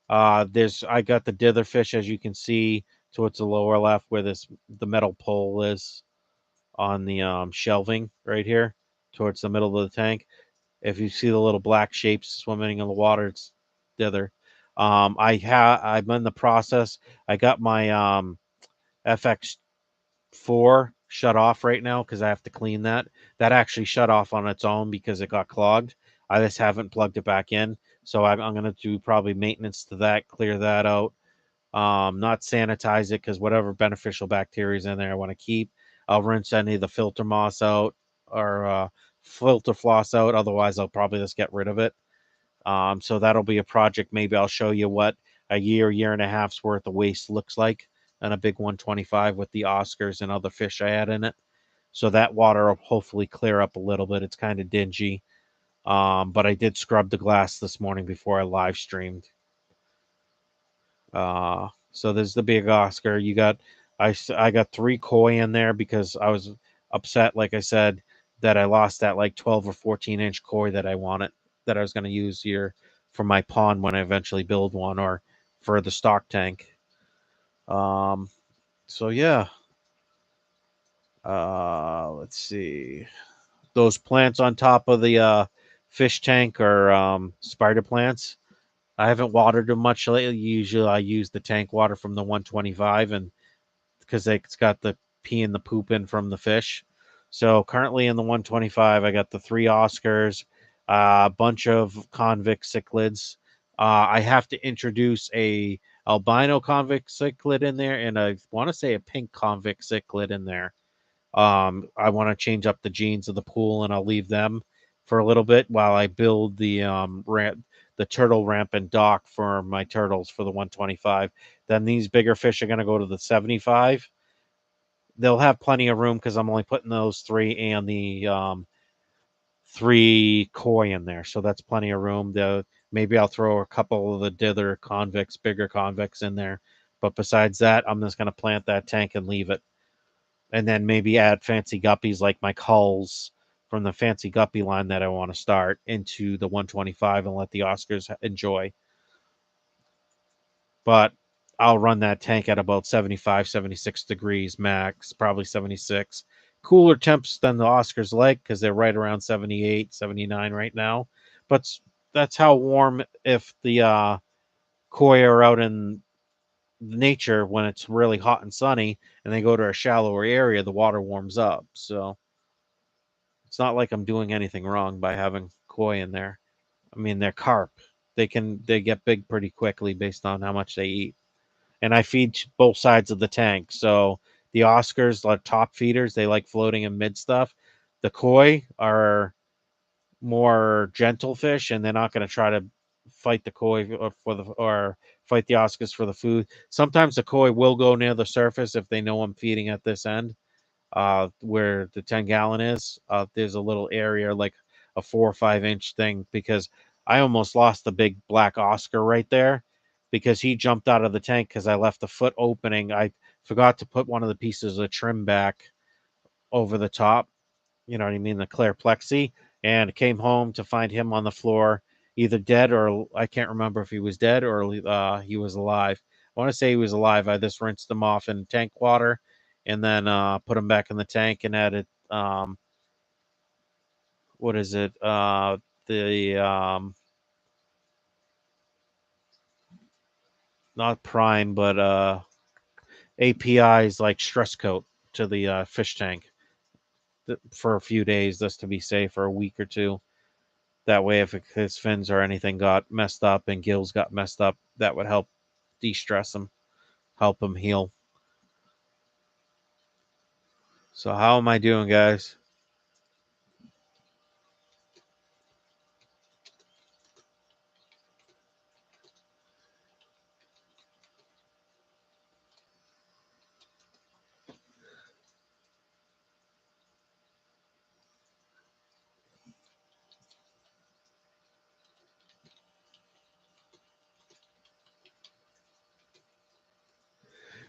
[SPEAKER 1] I got the ditherfish, as you can see towards the lower left where the metal pole is on the shelving right here towards the middle of the tank. If you see the little black shapes swimming in the water, it's dither. I'm in the process. I got my FX4 shut off right now because I have to clean that. That actually shut off on its own because it got clogged. I just haven't plugged it back in. So I'm going to do probably maintenance to that, clear that out. Not sanitize it because whatever beneficial bacteria is in there I want to keep. I'll rinse any of the filter moss out or filter floss out. Otherwise, I'll probably just get rid of it. So that'll be a project. Maybe I'll show you what a year and a half's worth of waste looks like on a big 125 with the Oscars and other fish I had in it. So that water will hopefully clear up a little bit. It's kind of dingy. But I did scrub the glass this morning before I live streamed. So there's the big Oscar. I got 3 koi in there because I was upset, like I said, that I lost that like 12 or 14-inch koi that I wanted, that I was going to use here for my pond when I eventually build one or for the stock tank. Um, so yeah. Let's see. Those plants on top of the fish tank are spider plants. I haven't watered them much lately. Usually I use the tank water from the 125 and because it's got the pee and the poop in from the fish. So currently in the 125, I got the 3 Oscars, a bunch of convict cichlids. I have to introduce a albino convict cichlid in there, and I want to say a pink convict cichlid in there. I want to change up the genes of the pool, and I'll leave them for a little bit while I build the turtle ramp and dock for my turtles for the 125. Then these bigger fish are going to go to the 75. They'll have plenty of room because I'm only putting those 3 and the 3 koi in there, so that's plenty of room. Maybe I'll throw a couple of the dither convicts, bigger convicts in there. But besides that, I'm just going to plant that tank and leave it and then maybe add fancy guppies like my culls from the fancy guppy line that I want to start into the 125 and let the Oscars enjoy. But I'll run that tank at about 75, 76 degrees max, probably 76. Cooler temps than the Oscars like because they're right around 78, 79 right now. But that's how warm if the koi are out in nature when it's really hot and sunny, and they go to a shallower area, the water warms up. So it's not like I'm doing anything wrong by having koi in there. I mean, they're carp. They get big pretty quickly based on how much they eat. And I feed both sides of the tank. So the Oscars, like top feeders, they like floating in mid stuff. The koi are more gentle fish, and they're not going to try to fight the koi or fight the Oscars for the food. Sometimes the koi will go near the surface if they know I'm feeding at this end, where the 10-gallon is. There's a little area like a 4 or 5 inch thing because I almost lost the big black Oscar right there because he jumped out of the tank because I left the foot opening. I forgot to put one of the pieces of trim back over the top, you know what I mean, the clear plexi, and came home to find him on the floor, either dead or I can't remember if he was dead or he was alive. I want to say he was alive. I just rinsed him off in tank water and then put him back in the tank and added what is it? The not prime, but API's like stress coat to the fish tank for a few days just to be safe for a week or two. That way, if his fins or anything got messed up and gills got messed up, that would help de-stress him, help him heal. So how am I doing, guys?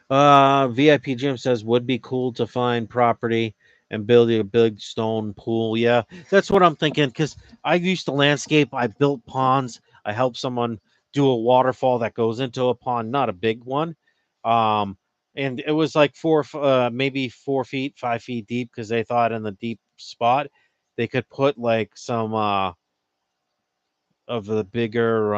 [SPEAKER 1] VIP Jim says would be cool to find property and build a big stone pool. Yeah, that's what I'm thinking because I used to landscape. I built ponds. I helped someone do a waterfall that goes into a pond, not a big one. Um, and it was like maybe 4 feet, 5 feet deep because they thought in the deep spot they could put like some of the bigger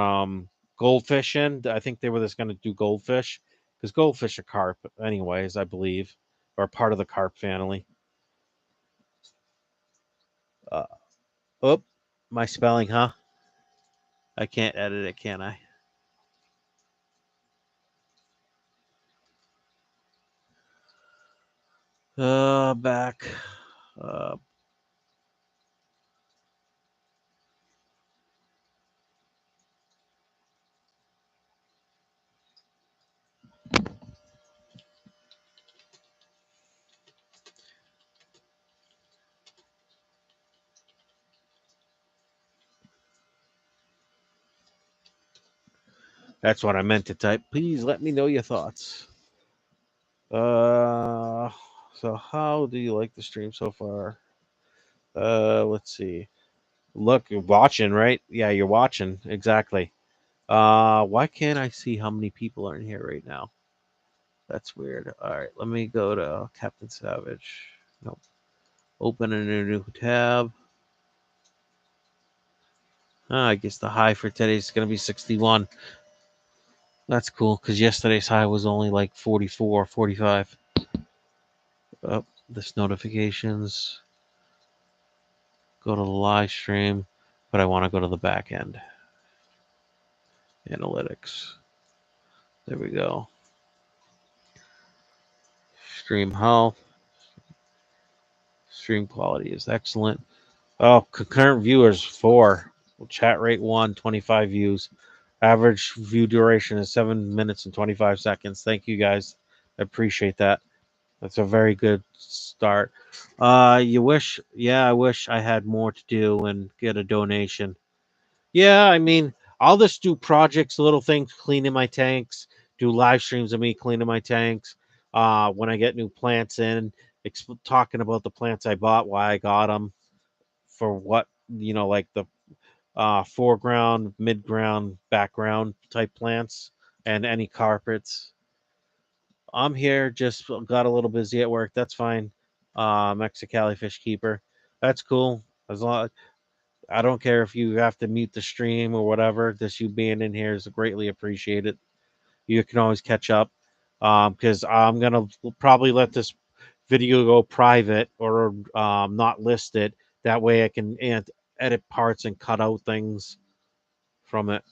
[SPEAKER 1] goldfish in. I think they were just going to do goldfish because goldfish are carp, anyways, I believe, or part of the carp family. Uh, oh, my spelling, huh? I can't edit it, can I? Back. Uh, that's what I meant to type. Please let me know your thoughts. Uh, so how do you like the stream so far? Let's see. Look, you're watching, right? Yeah, you're watching. Exactly. Why can't I see how many people are in here right now? That's weird. All right, let me go to Captain Savage. Nope. Open a new tab. I guess the high for today is going to be 61. That's cool because yesterday's high was only like 44, 45. Oh, this notifications. Go to the live stream, but I want to go to the back end. Analytics. There we go. Stream health. Stream quality is excellent. Oh, concurrent viewers 4. Chat rate 1, 25 views. Average view duration is 7 minutes and 25 seconds. Thank you guys. I appreciate that. That's a very good start. I wish I had more to do and get a donation. Yeah, I mean, I'll just do projects, little things, cleaning my tanks, do live streams of me cleaning my tanks. When I get new plants in, talking about the plants I bought, why I got them, for what, like the foreground, midground, background type plants, and any carpets. I'm here, just got a little busy at work. That's fine. Mexicali fish keeper. That's cool. As long I don't care if you have to mute the stream or whatever. Just you being in here is greatly appreciated. You can always catch up. because I'm gonna probably let this video go private or not list it. That way I can edit parts and cut out things from it,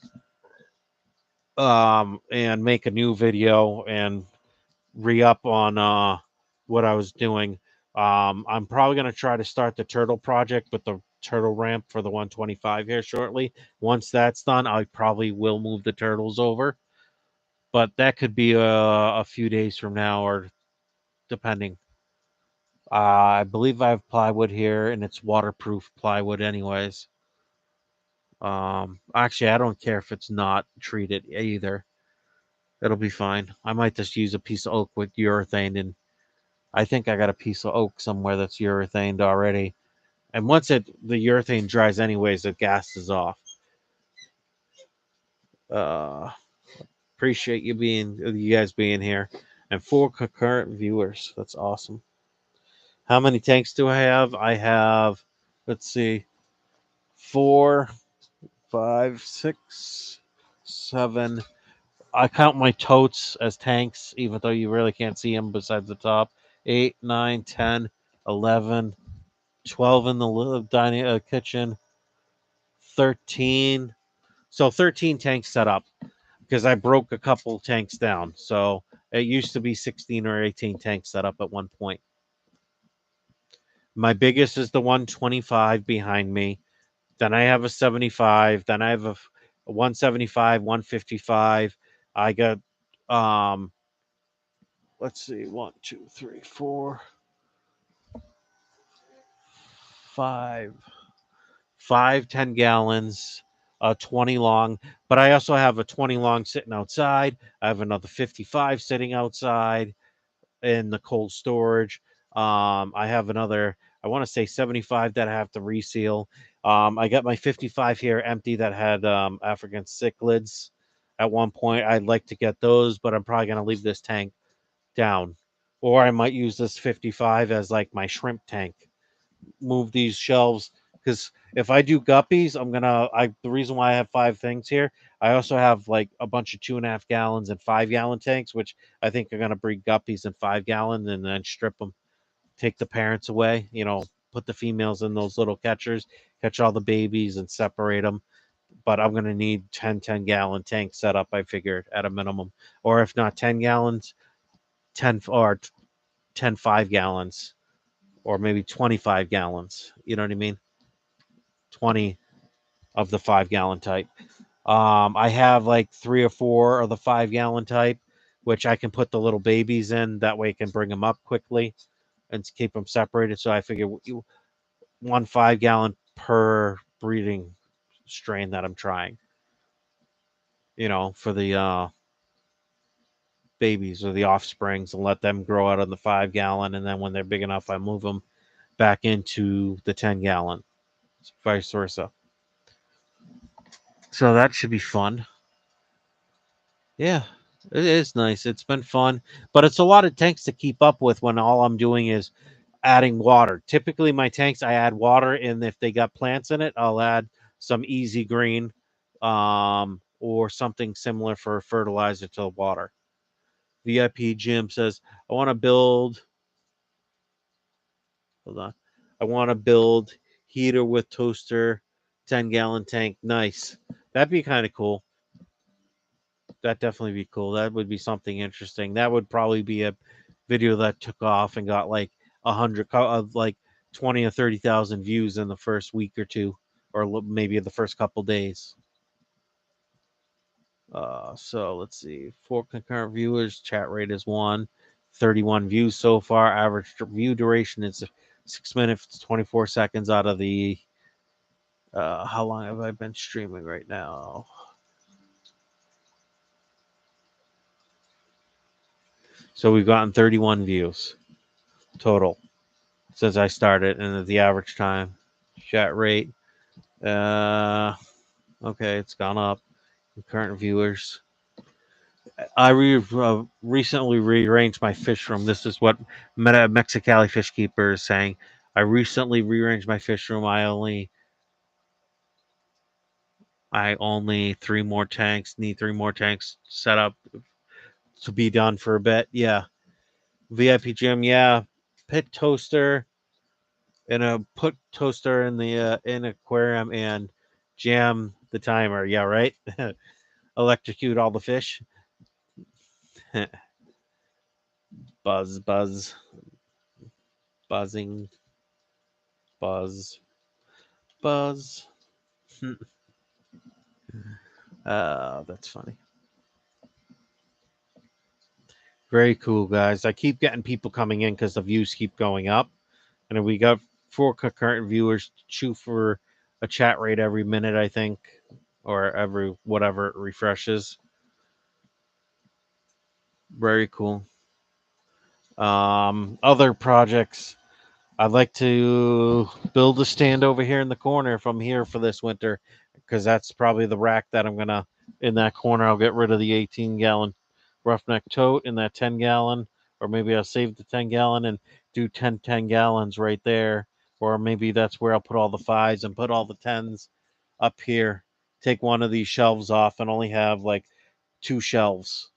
[SPEAKER 1] and make a new video and re-up on what I was doing. I'm probably going to try to start the turtle project with the turtle ramp for the 125 here shortly. Once that's done, I probably will move the turtles over, but that could be a few days from now or depending. I believe I have plywood here and it's waterproof plywood anyways. Actually, I don't care if it's not treated either. It'll be fine. I might just use a piece of oak with urethane, and I think I got a piece of oak somewhere that's urethaned already. And once the urethane dries anyways, the gas is off. Uh Appreciate you guys being here. And 4 concurrent viewers. That's awesome. How many tanks do I have? I have, let's see, 4, 5, 6, 7. I count my totes as tanks, even though you really can't see them besides the top. 8, 9, 10, 11, 12 in the dining kitchen, 13. So 13 tanks set up because I broke a couple tanks down. So it used to be 16 or 18 tanks set up at one point. My biggest is the 125 behind me. Then I have a 75. Then I have a 175, 155. I got, um, let's see, 1, 2, 3, 4, 5, 5 10 gallons, 20 long. But I also have a 20 long sitting outside. I have another 55 sitting outside in the cold storage. I have another, I want to say 75 that I have to reseal. I got my 55 here empty that had African cichlids at one point. I'd like to get those, but I'm probably going to leave this tank down. Or I might use this 55 as like my shrimp tank. Move these shelves because if I do guppies, the reason why I have 5 things here, I also have like a bunch of 2.5 gallons and 5 gallon tanks, which I think are gonna breed guppies in 5 gallon and then strip them, take the parents away, put the females in those little catchers, catch all the babies and separate them. But I'm gonna need 10 gallon tanks set up, I figured, at a minimum. Or if not 10 gallons, 10 or 10 5 gallons, or maybe 25 gallons. You know what I mean? 20 of the 5 gallon type. I have like 3 or 4 of the 5 gallon type, which I can put the little babies in. That way, I can bring them up quickly and keep them separated. So I figure 1 5 gallon per breeding strain that I'm trying. For the babies or the offsprings, and let them grow out on the 5 gallon, and then when they're big enough, I move them back into the 10 gallon, vice versa. So that should be fun. Yeah, it is nice. It's been fun, but it's a lot of tanks to keep up with when all I'm doing is adding water. Typically, my tanks, I add water, and if they got plants in it, I'll add some easy green, or something similar for fertilizer to the water. VIP Jim says, I want to build, hold on, I want to build heater with toaster, 10 gallon tank. Nice. That'd be kind of cool. That definitely be cool. That would be something interesting. That would probably be a video that took off and got like 100 of like 20 or 30,000 views in the first week or two, or maybe the first couple days. So let's see, 4 concurrent viewers. Chat rate is 1. 31 views so far. Average view duration is 6 minutes 24 seconds out of the. How long have I been streaming right now? So we've gotten 31 views total since I started, and the average time. Chat rate. Okay, it's gone up. Current viewers. I recently rearranged my fish room. This is what Mexicali Fish Keeper is saying. I recently rearranged my fish room. I only 3 more tanks. Need 3 more tanks set up to be done for a bit. Yeah, VIP gym. Yeah, pit toaster and a put toaster in the in aquarium and jam the timer. Yeah, right. Electrocute all the fish. Buzz, buzz, buzzing, buzz, buzz. That's funny. Very cool, guys. I keep getting people coming in because the views keep going up, and we got 4 concurrent viewers. Shoot for a chat rate every minute, I think, or every whatever it refreshes. Very cool. Other projects. I'd like to build a stand over here in the corner if I'm here for this winter, because that's probably the rack that I'm gonna in that corner. I'll get rid of the 18-gallon roughneck tote in that 10-gallon, or maybe I'll save the 10-gallon and do 10 gallons right there, or maybe that's where I'll put all the fives and put all the tens up here. Take one of these shelves off and only have like 2 shelves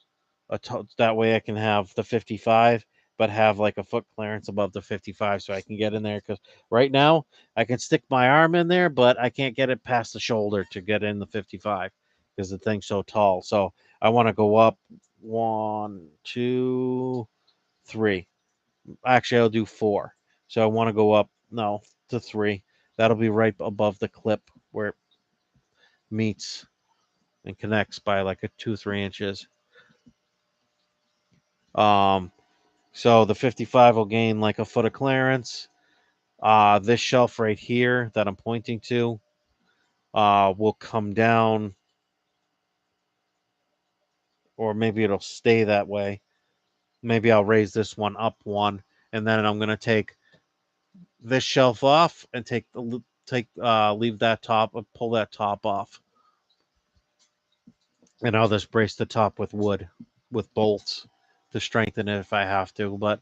[SPEAKER 1] that way I can have the 55 but have like a foot clearance above the 55 so I can get in there, because right now I can stick my arm in there but I can't get it past the shoulder to get in the 55 because the thing's so tall. So I want to go up 1, 2, 3. Actually, I'll do 4. So I want to go up, no, to 3. That'll be right above the clip where it meets and connects by like a 2, 3 inches. um So the 55 will gain like a foot of clearance. This shelf right here that I'm pointing to will come down, or maybe it'll stay that way. Maybe I'll raise this one up one, and then I'm gonna take this shelf off and leave that top, pull that top off, and I'll just brace the top with wood, with bolts to strengthen it if I have to. But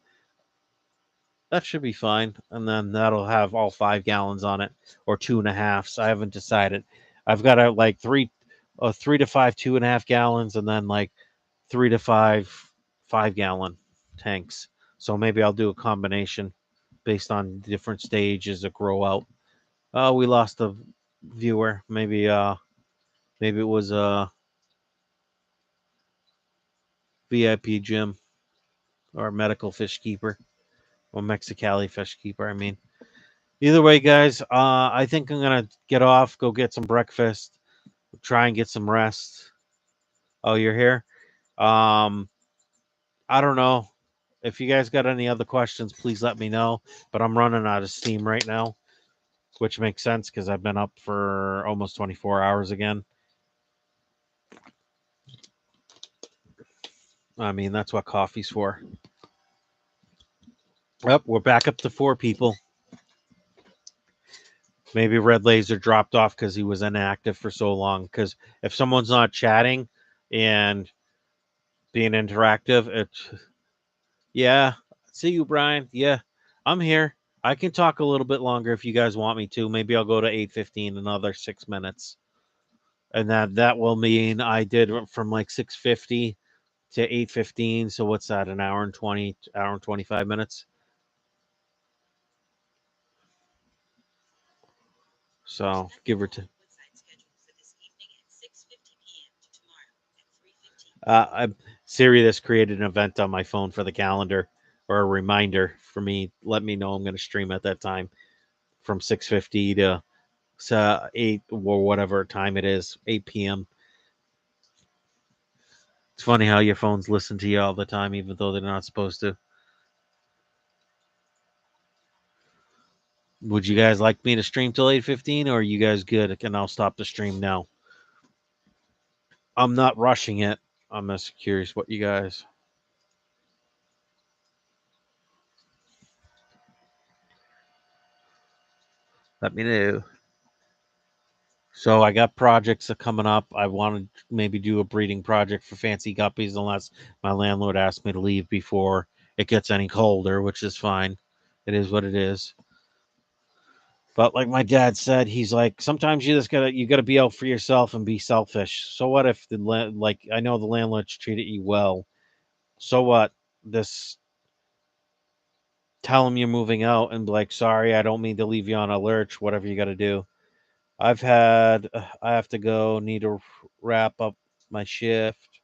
[SPEAKER 1] that should be fine. And then that'll have all 5 gallons on it, or 2.5. So I haven't decided. I've got like 3 to 5 2.5 gallons, and then like 3 to 5 5 gallon tanks. So maybe I'll do a combination based on different stages of grow out. Oh, we lost a viewer. Maybe it was a VIP gym or medical fish keeper or Mexicali fish keeper. I mean. Either way, guys, I think I'm gonna get off, go get some breakfast, try and get some rest. Oh, you're here. Um, I don't know if you guys got any other questions. Please let me know. But I'm running out of steam right now, which makes sense because I've been up for almost 24 hours again. I mean, that's what coffee's for. Yep, we're back up to 4 people. Maybe Red Laser dropped off because he was inactive for so long. Because if someone's not chatting and being interactive, it's yeah. See you, Brian. Yeah, I'm here. I can talk a little bit longer if you guys want me to. Maybe I'll go to 8:15, another 6 minutes, and that will mean I did from like 6:50 to 8:15. So what's that? An hour and 20, hour and 25 minutes. So give or take. Siri just created an event on my phone for the calendar or a reminder for me. Let me know I'm going to stream at that time from 6:50 to 8 or whatever time it is, 8 p.m. It's funny how your phones listen to you all the time, even though they're not supposed to. Would you guys like me to stream till 8:15, or are you guys good? And I'll stop the stream now. I'm not rushing it. I'm just curious what you guys. Let me know. So I got projects that coming up. I want to maybe do a breeding project for fancy guppies, unless my landlord asks me to leave before it gets any colder, which is fine. It is what it is. But like my dad said, he's like, sometimes you gotta be out for yourself and be selfish. So what if like I know the landlord's treated you well, So what? This tell them you're moving out and be like, sorry, I don't mean to leave you on a lurch. Whatever you got to do. I have to go. Need to wrap up my shift.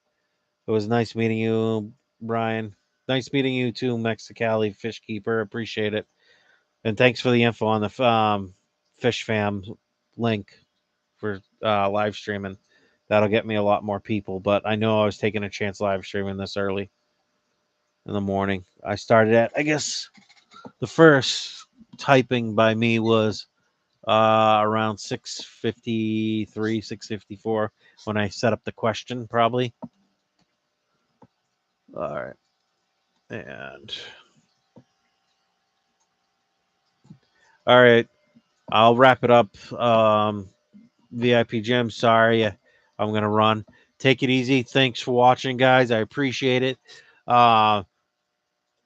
[SPEAKER 1] It was nice meeting you, Brian. Nice meeting you too, Mexicali Fish Keeper. Appreciate it. And thanks for the info on the Fish Fam link for live streaming. That'll get me a lot more people. But I know I was taking a chance live streaming this early in the morning. I started at, I guess, the first typing by me was around 6:53, 6:54 when I set up the question, probably. All right. And all right, I'll wrap it up. VIP Jim, sorry, I'm gonna run. Take it easy. Thanks for watching, guys. I appreciate it. Uh,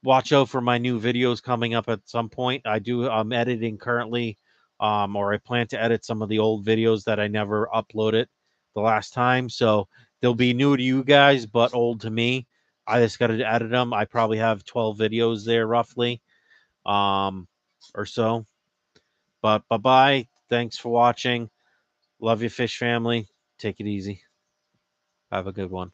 [SPEAKER 1] watch out for my new videos coming up at some point. I'm editing currently, or I plan to edit some of the old videos that I never uploaded the last time. So they'll be new to you guys, but old to me. I just got to edit them. I probably have 12 videos there roughly, um, or so. But bye bye. Thanks for watching. Love you, fish family. Take it easy. Have a good one.